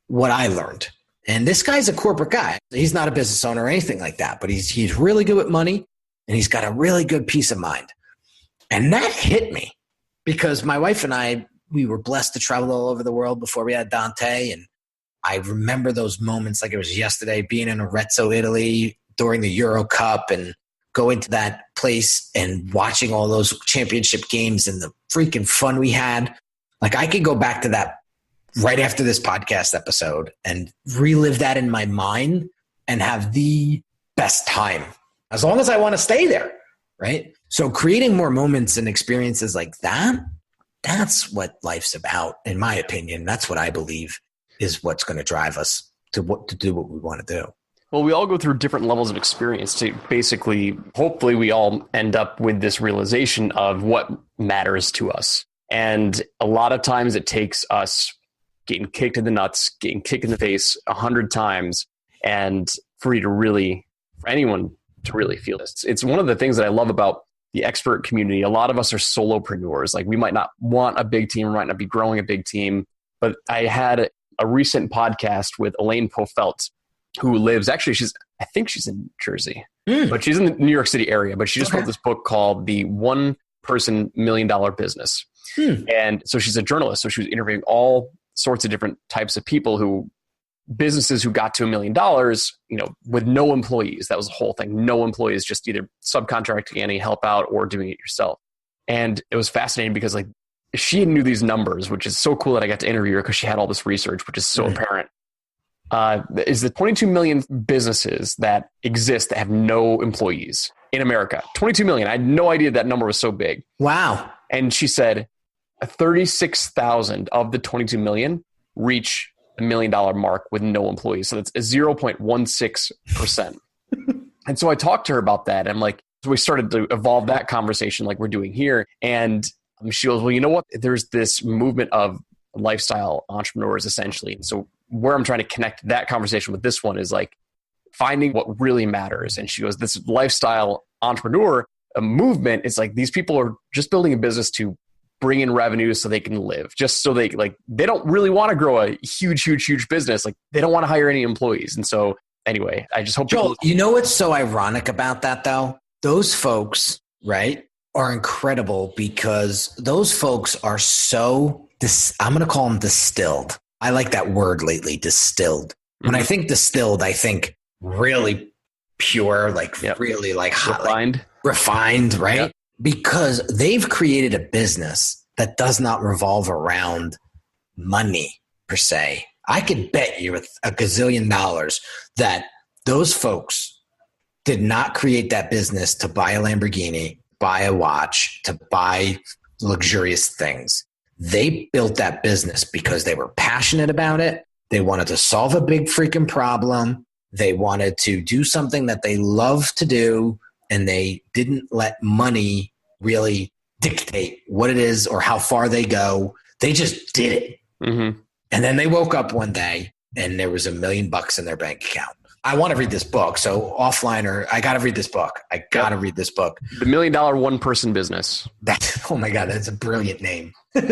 what I learned. And this guy's a corporate guy. He's not a business owner or anything like that, but he's really good with money and he's got a really good peace of mind. And that hit me because my wife and I, we were blessed to travel all over the world before we had Dante. And I remember those moments like it was yesterday, being in Arezzo, Italy during the Euro Cup and going to that place and watching all those championship games and the freaking fun we had. Like I could go back to that right after this podcast episode and relive that in my mind and have the best time as long as I want to stay there, right? So creating more moments and experiences like that, that's what life's about, in my opinion. That's what I believe is what's going to drive us to do what we want to do. Well, we all go through different levels of experience to basically, hopefully we all end up with this realization of what matters to us. And a lot of times it takes us getting kicked in the nuts, getting kicked in the face 100 times, and for anyone to really feel this. It's one of the things that I love about the expert community. A lot of us are solopreneurs. Like we might not want a big team, we might not be growing a big team, but I had a recent podcast with Elaine Pofelt, who lives, actually, I think she's in Jersey, but she's in the New York City area, but she just wrote this book called The One Person $1 Million Business. And so she's a journalist. So she was interviewing all sorts of different types of people businesses who got to $1 million, with no employees. That was the whole thing. No employees, just either subcontracting any help out or doing it yourself. And it was fascinating because like she knew these numbers, which is so cool that I got to interview her because she had all this research, which is so apparent. Is the 22 million businesses that exist that have no employees in America. 22 million. I had no idea that number was so big. Wow. And she said 36,000 of the 22 million reach $1 million mark with no employees. So that's a 0.16%. And so I talked to her about that. I'm like, so we started to evolve that conversation like we're doing here. And she goes, well, you know what? There's this movement of lifestyle entrepreneurs essentially. And so where I'm trying to connect that conversation with this one is like finding what really matters. And she goes, this lifestyle entrepreneur movement is like, these people are just building a business to bring in revenue so they can live, just so they don't really want to grow a huge business. Like they don't want to hire any employees. And so anyway, I just hope Joel, you know what's so ironic about that though? Those folks, right, are incredible because those folks are so, I'm going to call them distilled. I like that word lately, distilled. When I think distilled, I think really pure, like really like hot, refined, right? Yep. Because they've created a business that does not revolve around money per se. I could bet you with $1 gazillion that those folks did not create that business to buy a Lamborghini, buy a watch, to buy luxurious things. They built that business because they were passionate about it. They wanted to solve a big freaking problem. They wanted to do something that they love to do, and they didn't let money really dictate what it is or how far they go. They just did it. And then they woke up one day and there was $1 million in their bank account. I want to read this book. So offline, or I got to read this book. I got to read this book. The $1 Million One Person Business. Oh my God, that's a brilliant name. So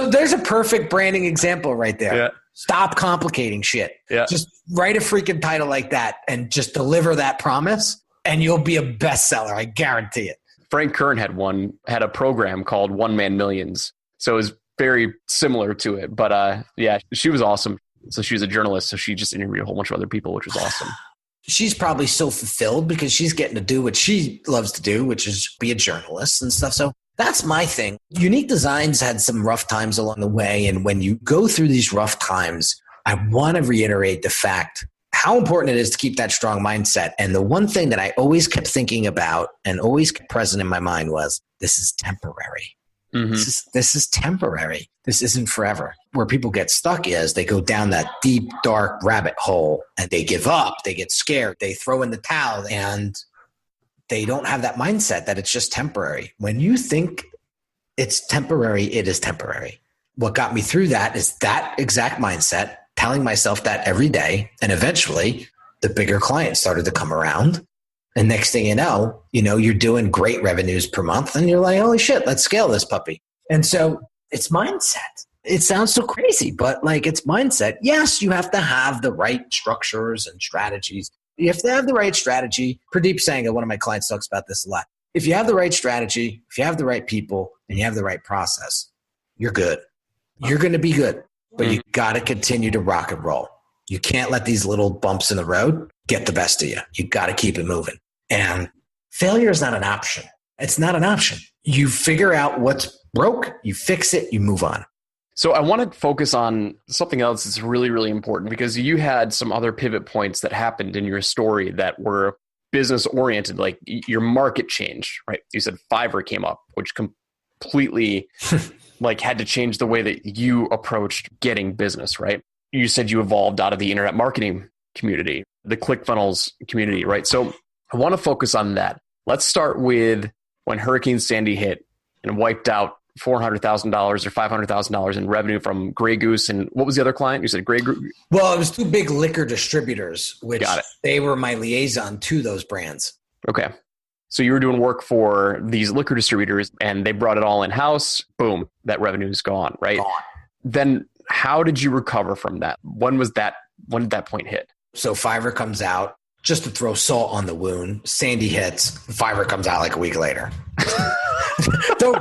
there's a perfect branding example right there. Yeah. Stop complicating shit. Yeah. Just write a freaking title like that and just deliver that promise and you'll be a bestseller. I guarantee it. Frank Kern had a program called One Man Millions. So it was very similar to it. But yeah, she was awesome. So she was a journalist. So she just interviewed a whole bunch of other people, which was awesome. She's probably so fulfilled because she's getting to do what she loves to do, which is be a journalist and stuff. So that's my thing. Unique Designz had some rough times along the way. And when you go through these rough times, I want to reiterate the fact how important it is to keep that strong mindset. And the one thing that I always kept thinking about and always kept present in my mind was, this is temporary. Mm-hmm. This is temporary. This isn't forever. Where people get stuck is they go down that deep, dark rabbit hole and they give up. They get scared. They throw in the towel and they don't have that mindset that it's just temporary. When you think it's temporary, it is temporary. What got me through that is that exact mindset, telling myself that every day. And eventually the bigger clients started to come around. And next thing you know, you're doing great revenues per month and you're like, holy shit, let's scale this puppy. And so it's mindset. It sounds so crazy, but like it's mindset. Yes, you have to have the right structures and strategies. You have to have the right strategy. Pradeep Sangha, one of my clients, talks about this a lot. If you have the right strategy, if you have the right people, and you have the right process, you're good. You're going to be good, but you got to continue to rock and roll. You can't let these little bumps in the road get the best of you. You got to keep it moving. And failure is not an option. It's not an option. You figure out what's broke, you fix it, you move on. So I want to focus on something else that's really, really important because you had some other pivot points that happened in your story that were business oriented, like your market changed, right? You said Fiverr came up, which completely like had to change the way that you approached getting business, right? You said you evolved out of the internet marketing community, the ClickFunnels community, right? So I want to focus on that. Let's start with when Hurricane Sandy hit and wiped out $400,000 or $500,000 in revenue from Grey Goose. And what was the other client? You said Grey Goose? Well, it was two big liquor distributors, which they were my liaison to those brands. Okay. So you were doing work for these liquor distributors and they brought it all in-house. Boom, that revenue is gone, right? Gone. Then how did you recover from that? When did that point hit? So Fiverr comes out, just to throw salt on the wound. Sandy hits, Fiverr comes out like a week later. Don't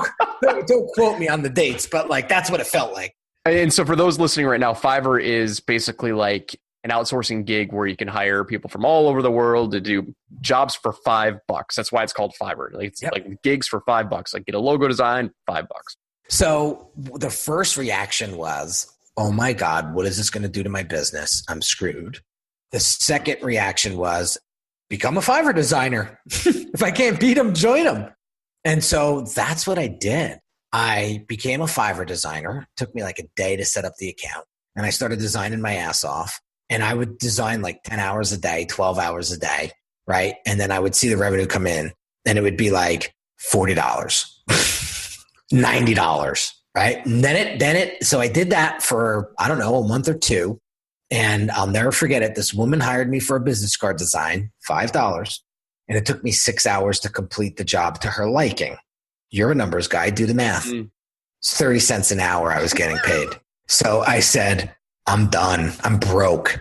quote me on the dates, but like that's what it felt like. And so for those listening right now, Fiverr is basically like an outsourcing gig where you can hire people from all over the world to do jobs for $5. That's why it's called Fiverr. Like, it's like gigs for $5. Like get a logo design, $5. So the first reaction was, oh my God, what is this going to do to my business? I'm screwed. The second reaction was, become a Fiverr designer. If I can't beat them, join them. And so that's what I did. I became a Fiverr designer. It took me like a day to set up the account. And I started designing my ass off. And I would design like 10 hours a day, 12 hours a day, right? And then I would see the revenue come in and it would be like $40, $90, right? And so I did that for, I don't know, a month or two. And I'll never forget it. This woman hired me for a business card design, $5. And it took me 6 hours to complete the job to her liking. You're a numbers guy, do the math. It's 30 cents an hour I was getting paid. So I said, I'm done. I'm broke.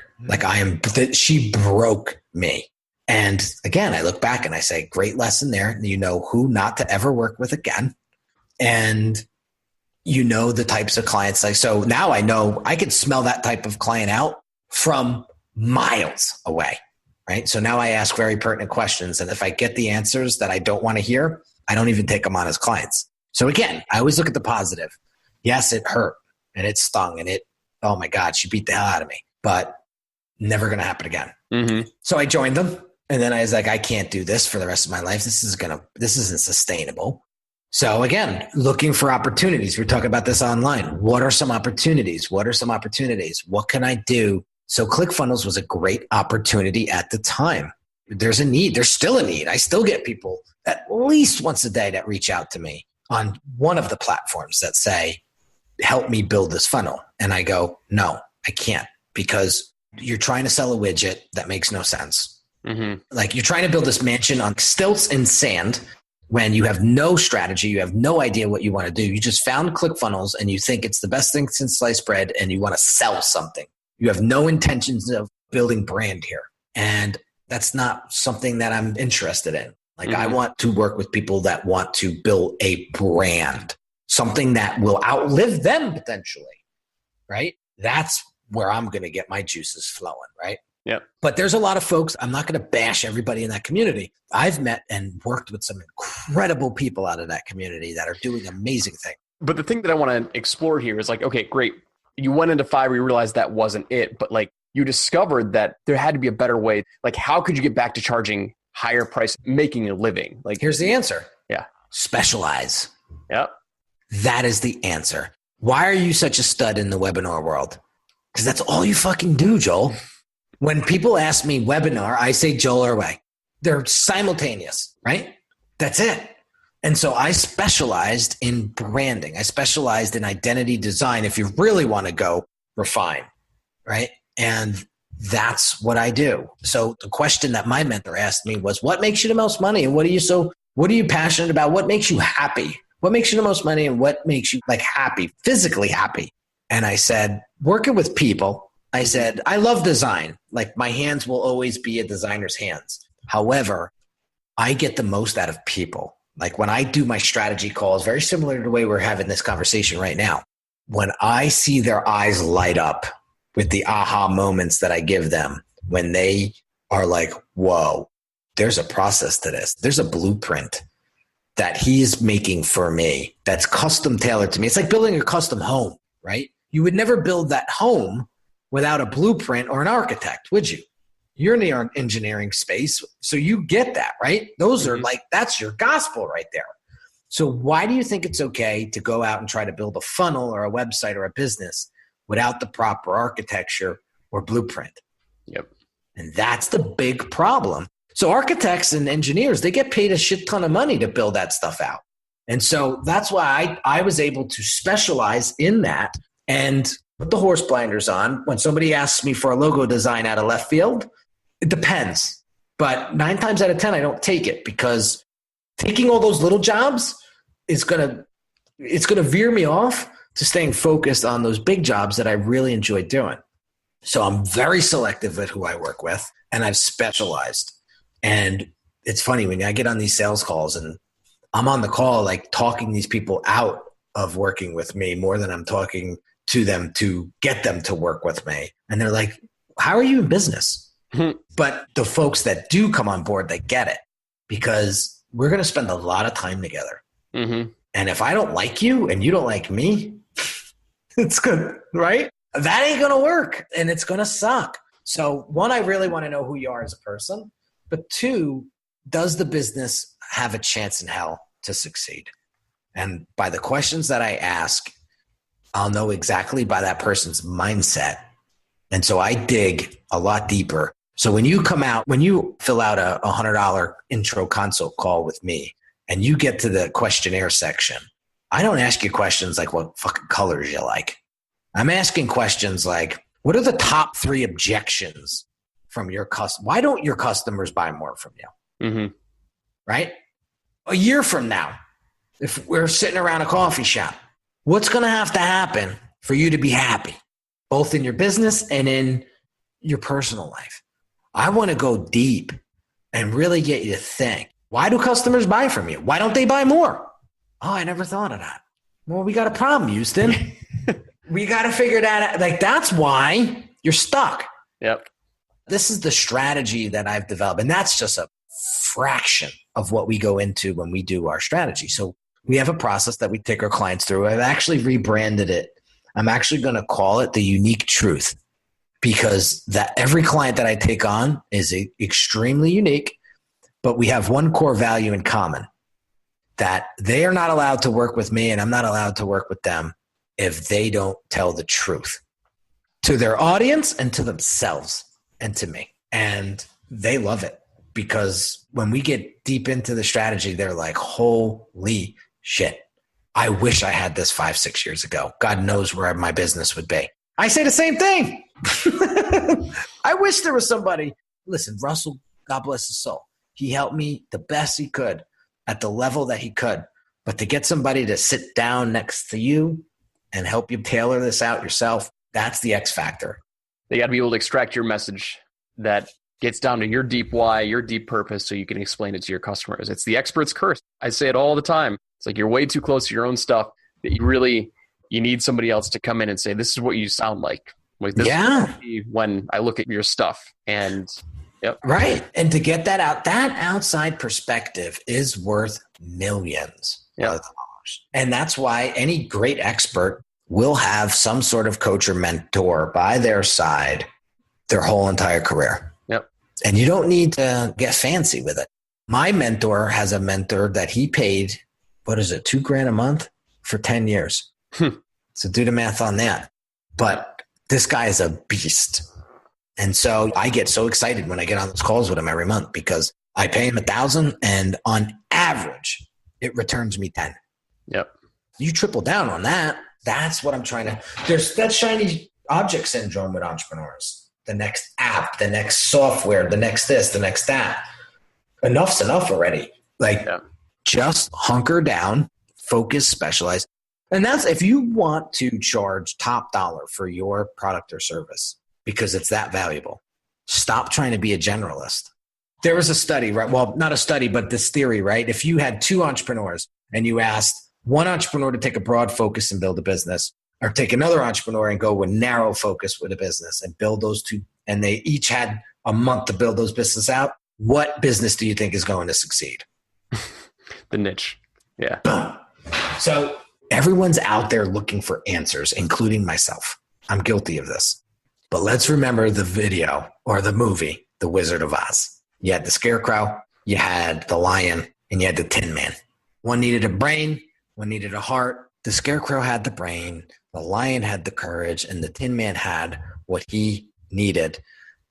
She broke me. And again, I look back and I say, great lesson there. You know who not to ever work with again. And you know the types of clients. Like, so now I know I can smell that type of client out from miles away, right? So now I ask very pertinent questions. And if I get the answers that I don't want to hear, I don't even take them on as clients. So again, I always look at the positive. Yes, it hurt and it stung and oh my God, she beat the hell out of me, but never going to happen again. Mm-hmm. So I joined them. And then I was like, I can't do this for the rest of my life. This isn't sustainable. So again, looking for opportunities. We're talking about this online. What are some opportunities? What can I do? So ClickFunnels was a great opportunity at the time. There's a need. There's still a need. I still get people at least once a day that reach out to me on one of the platforms that say, help me build this funnel. And I go, no, I can't, because You're trying to sell a widget that makes no sense. Like you're trying to build this mansion on stilts and sand when you have no strategy, you have no idea what you want to do. You just found ClickFunnels and you think it's the best thing since sliced bread and you want to sell something. You have no intentions of building brand here. And that's not something that I'm interested in. Like I want to work with people that want to build a brand, something that will outlive them potentially, right? That's where I'm going to get my juices flowing, right? Yep. But there's a lot of folks, I'm not going to bash everybody in that community. I've met and worked with some incredible people out of that community that are doing amazing things. But the thing that I want to explore here is like, okay, great. You went into Fiverr, you realized that wasn't it, but like you discovered that there had to be a better way. Like how could you get back to charging higher price, making a living? Like here's the answer. Yeah. Specialize. Yep. That is the answer. Why are you such a stud in the webinar world? Because that's all you fucking do, Joel. When people ask me webinar, I say Joel or way. They're simultaneous, right? That's it. And so I specialized in branding. I specialized in identity design if you really want to go refine, right? And that's what I do. So the question that my mentor asked me was, what makes you the most money? And what are you passionate about? What makes you happy? What makes you the most money and what makes you like happy, physically happy? And I said, working with people. I said, I love design. Like my hands will always be a designer's hands. However, I get the most out of people. Like when I do my strategy calls, very similar to the way we're having this conversation right now. When I see their eyes light up with the aha moments that I give them, when they are like, whoa, there's a process to this. There's a blueprint that he's making for me that's custom tailored to me. It's like building a custom home, right? You would never build that home without a blueprint or an architect, would you? You're in the engineering space, so you get that, right? Those are like, that's your gospel right there. So why do you think it's okay to go out and try to build a funnel or a website or a business without the proper architecture or blueprint? Yep. And that's the big problem. So architects and engineers, they get paid a shit ton of money to build that stuff out. And so that's why I was able to specialize in that and put the horse blinders on. When somebody asks me for a logo design out of left field, it depends. But 9 times out of 10, I don't take it because taking all those little jobs is gonna veer me off to staying focused on those big jobs that I really enjoy doing. So I'm very selective at who I work with, and I've specialized. And it's funny when I get on these sales calls and I'm on the call, like talking these people out of working with me more than I'm talking to them to get them to work with me. And they're like, how are you in business? But the folks that do come on board, they get it because we're going to spend a lot of time together. And if I don't like you and you don't like me, it's good, right? That ain't going to work and it's going to suck. So 1, I really want to know who you are as a person. But 2, does the business have a chance in hell to succeed? And by the questions that I ask, I'll know exactly by that person's mindset. And so I dig a lot deeper. So when you fill out a $100 intro consult call with me and you get to the questionnaire section, I don't ask you questions like what fucking colors you like. I'm asking questions like, what are the top 3 objections from your customer? Why don't your customers buy more from you? Right? A year from now, if we're sitting around a coffee shop, what's going to have to happen for you to be happy, both in your business and in your personal life? I want to go deep and really get you to think, why do customers buy from you? Why don't they buy more? Oh, I never thought of that. Well, we got a problem, Houston. We got to figure that out. Like, that's why you're stuck. Yep. This is the strategy that I've developed. And that's just a fraction of what we go into when we do our strategy. So we have a process that we take our clients through. I've actually rebranded it. I'm actually going to call it the Unique Truth because that every client that I take on is extremely unique, but we have one core value in common, that they are not allowed to work with me and I'm not allowed to work with them if they don't tell the truth to their audience and to themselves and to me. And they love it because when we get deep into the strategy, they're like, holy shit, I wish I had this 5-6 years ago. God knows where my business would be. I say the same thing. I wish there was somebody. Listen, Russell, God bless his soul. He helped me the best he could at the level that he could. But to get somebody to sit down next to you and help you tailor this out yourself, that's the X factor. They got to be able to extract your message that gets down to your deep why, your deep purpose, so you can explain it to your customers. It's the expert's curse. I say it all the time. It's like you're way too close to your own stuff that you need somebody else to come in and say, this is what you sound like. Like this is when I look at your stuff. And yep. Right. And to get that out, that outside perspective is worth millions of dollars. And that's why any great expert will have some sort of coach or mentor by their side their whole entire career. Yep. And you don't need to get fancy with it. My mentor has a mentor that he paid, $2,000 a month for 10 years. So do the math on that. But this guy is a beast. And so I get so excited when I get on those calls with him every month because I pay him $1,000 and on average, it returns me 10. Yep. You triple down on that. That's what I'm trying to. There's that shiny object syndrome with entrepreneurs. The next app, the next software, the next this, the next that. Enough's enough already. Just hunker down, focus, specialize. And that's if you want to charge top dollar for your product or service because it's that valuable. Stop trying to be a generalist. There was a study, right? Well, not a study, but this theory, right? If you had two entrepreneurs and you asked one entrepreneur to take a broad focus and build a business, or take another entrepreneur and go with narrow focus with a business and build those two, and they each had a month to build those businesses out, what business do you think is going to succeed? The niche. Yeah. Boom. So everyone's out there looking for answers, including myself. I'm guilty of this. But let's remember the video or the movie, The Wizard of Oz. You had the Scarecrow, you had the Lion, and you had the Tin Man. One needed a brain, one needed a heart. The Scarecrow had the brain, the Lion had the courage, and the Tin Man had what he needed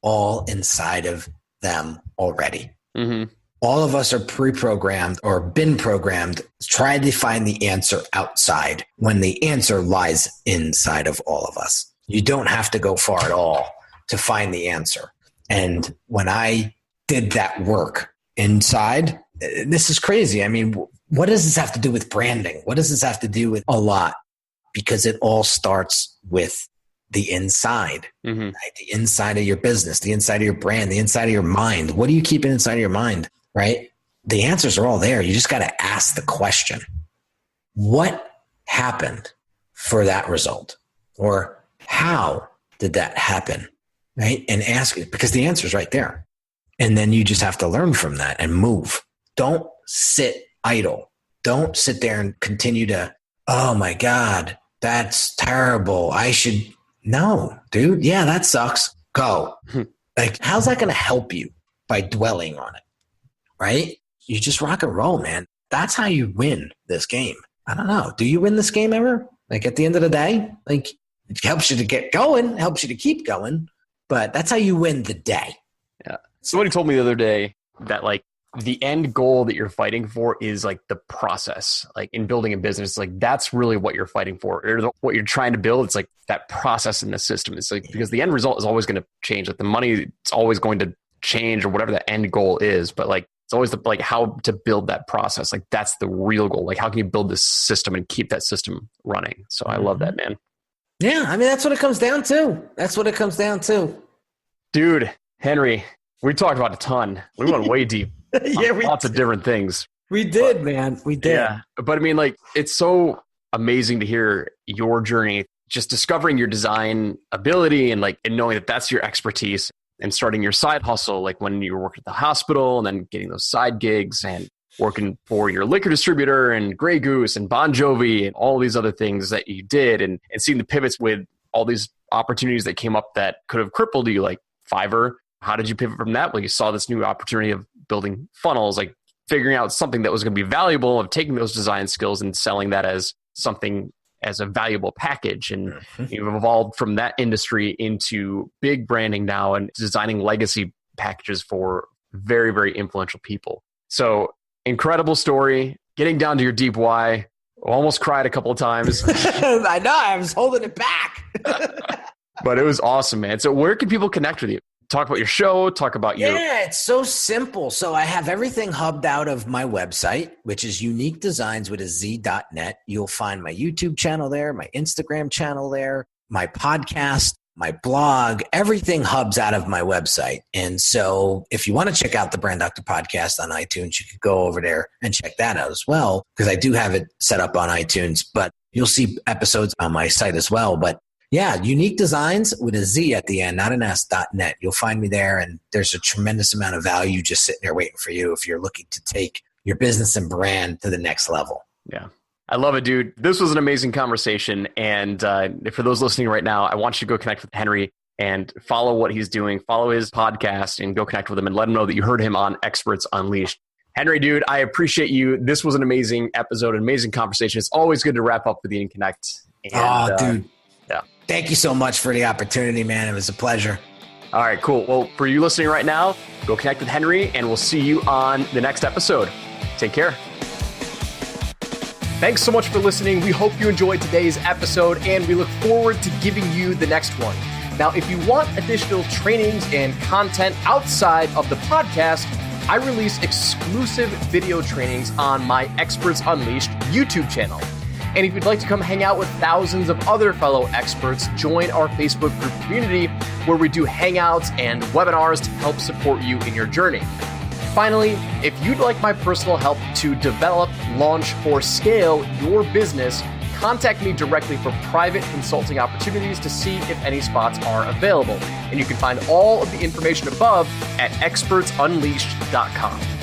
all inside of them already. Mm-hmm. All of us are pre-programmed or been programmed, try to find the answer outside when the answer lies inside of all of us. You don't have to go far at all to find the answer. And when I did that work inside, this is crazy. I mean, what does this have to do with branding? What does this have to do with a lot? Because it all starts with the inside, right? The inside of your business, the inside of your brand, the inside of your mind. What do you keep inside of your mind, right? The answers are all there. You just got to ask the question, what happened for that result? Or how did that happen, right? And ask it because the answer is right there. And then you just have to learn from that and move. Don't sit idle. Don't sit there and continue to, oh my God, that's terrible. No, dude. Yeah, that sucks. Go. Like, how's that going to help you by dwelling on it? Right? You just rock and roll, man. That's how you win this game. I don't know. Do you win this game ever? Like at the end of the day, like it helps you to get going, helps you to keep going, but that's how you win the day. Yeah. Somebody told me the other day that like the end goal that you're fighting for is like the process, like in building a business, like that's really what you're fighting for or what you're trying to build. It's like that process in the system. It's like, because the end result is always going to change. Like the money, it's always going to change or whatever the end goal is. But like, it's always like how to build that process. Like that's the real goal. Like how can you build this system and keep that system running? So I love that, man. Yeah. I mean, that's what it comes down to. That's what it comes down to. Dude, Henry, we talked about a ton. We went way deep. Yeah, lots of different things. We did, man. We did. Yeah. But I mean, like, it's so amazing to hear your journey, just discovering your design ability and like, and knowing that that's your expertise and starting your side hustle, like when you were working at the hospital and then getting those side gigs and working for your liquor distributor and Grey Goose and Bon Jovi and all these other things that you did and seeing the pivots with all these opportunities that came up that could have crippled you, like Fiverr. How did you pivot from that? Well, you saw this new opportunity of building funnels, like figuring out something that was going to be valuable, of taking those design skills and selling that as something as a valuable package. And you've evolved from that industry into big branding now and designing legacy packages for very, very influential people. So incredible story, getting down to your deep why. Almost cried a couple of times. I know. I was holding it back. But it was awesome, man. So where can people connect with you? Talk about your show, talk about your... Yeah, it's so simple. So I have everything hubbed out of my website, which is Unique Designz with a Z.net. You'll find my YouTube channel there, my Instagram channel there, my podcast, my blog, everything hubs out of my website. And so if you want to check out the Brand Doctor podcast on iTunes, you could go over there and check that out as well, because I do have it set up on iTunes, but you'll see episodes on my site as well. But yeah, Unique Designz with a Z at the end, not an S.net. You'll find me there, and there's a tremendous amount of value just sitting there waiting for you if you're looking to take your business and brand to the next level. Yeah. I love it, dude. This was an amazing conversation. And for those listening right now, I want you to go connect with Henry and follow what he's doing, follow his podcast, and go connect with him and let him know that you heard him on Experts Unleashed. Henry, dude, I appreciate you. This was an amazing episode, an amazing conversation. It's always good to wrap up with you and connect. And, dude. Yeah. Thank you so much for the opportunity, man. It was a pleasure. All right, cool. Well, for you listening right now, go connect with Henry, and we'll see you on the next episode. Take care. Thanks so much for listening. We hope you enjoyed today's episode, and we look forward to giving you the next one. Now, if you want additional trainings and content outside of the podcast, I release exclusive video trainings on my Experts Unleashed YouTube channel. And if you'd like to come hang out with thousands of other fellow experts, join our Facebook group community where we do hangouts and webinars to help support you in your journey. Finally, if you'd like my personal help to develop, launch, or scale your business, contact me directly for private consulting opportunities to see if any spots are available. And you can find all of the information above at expertsunleashed.com.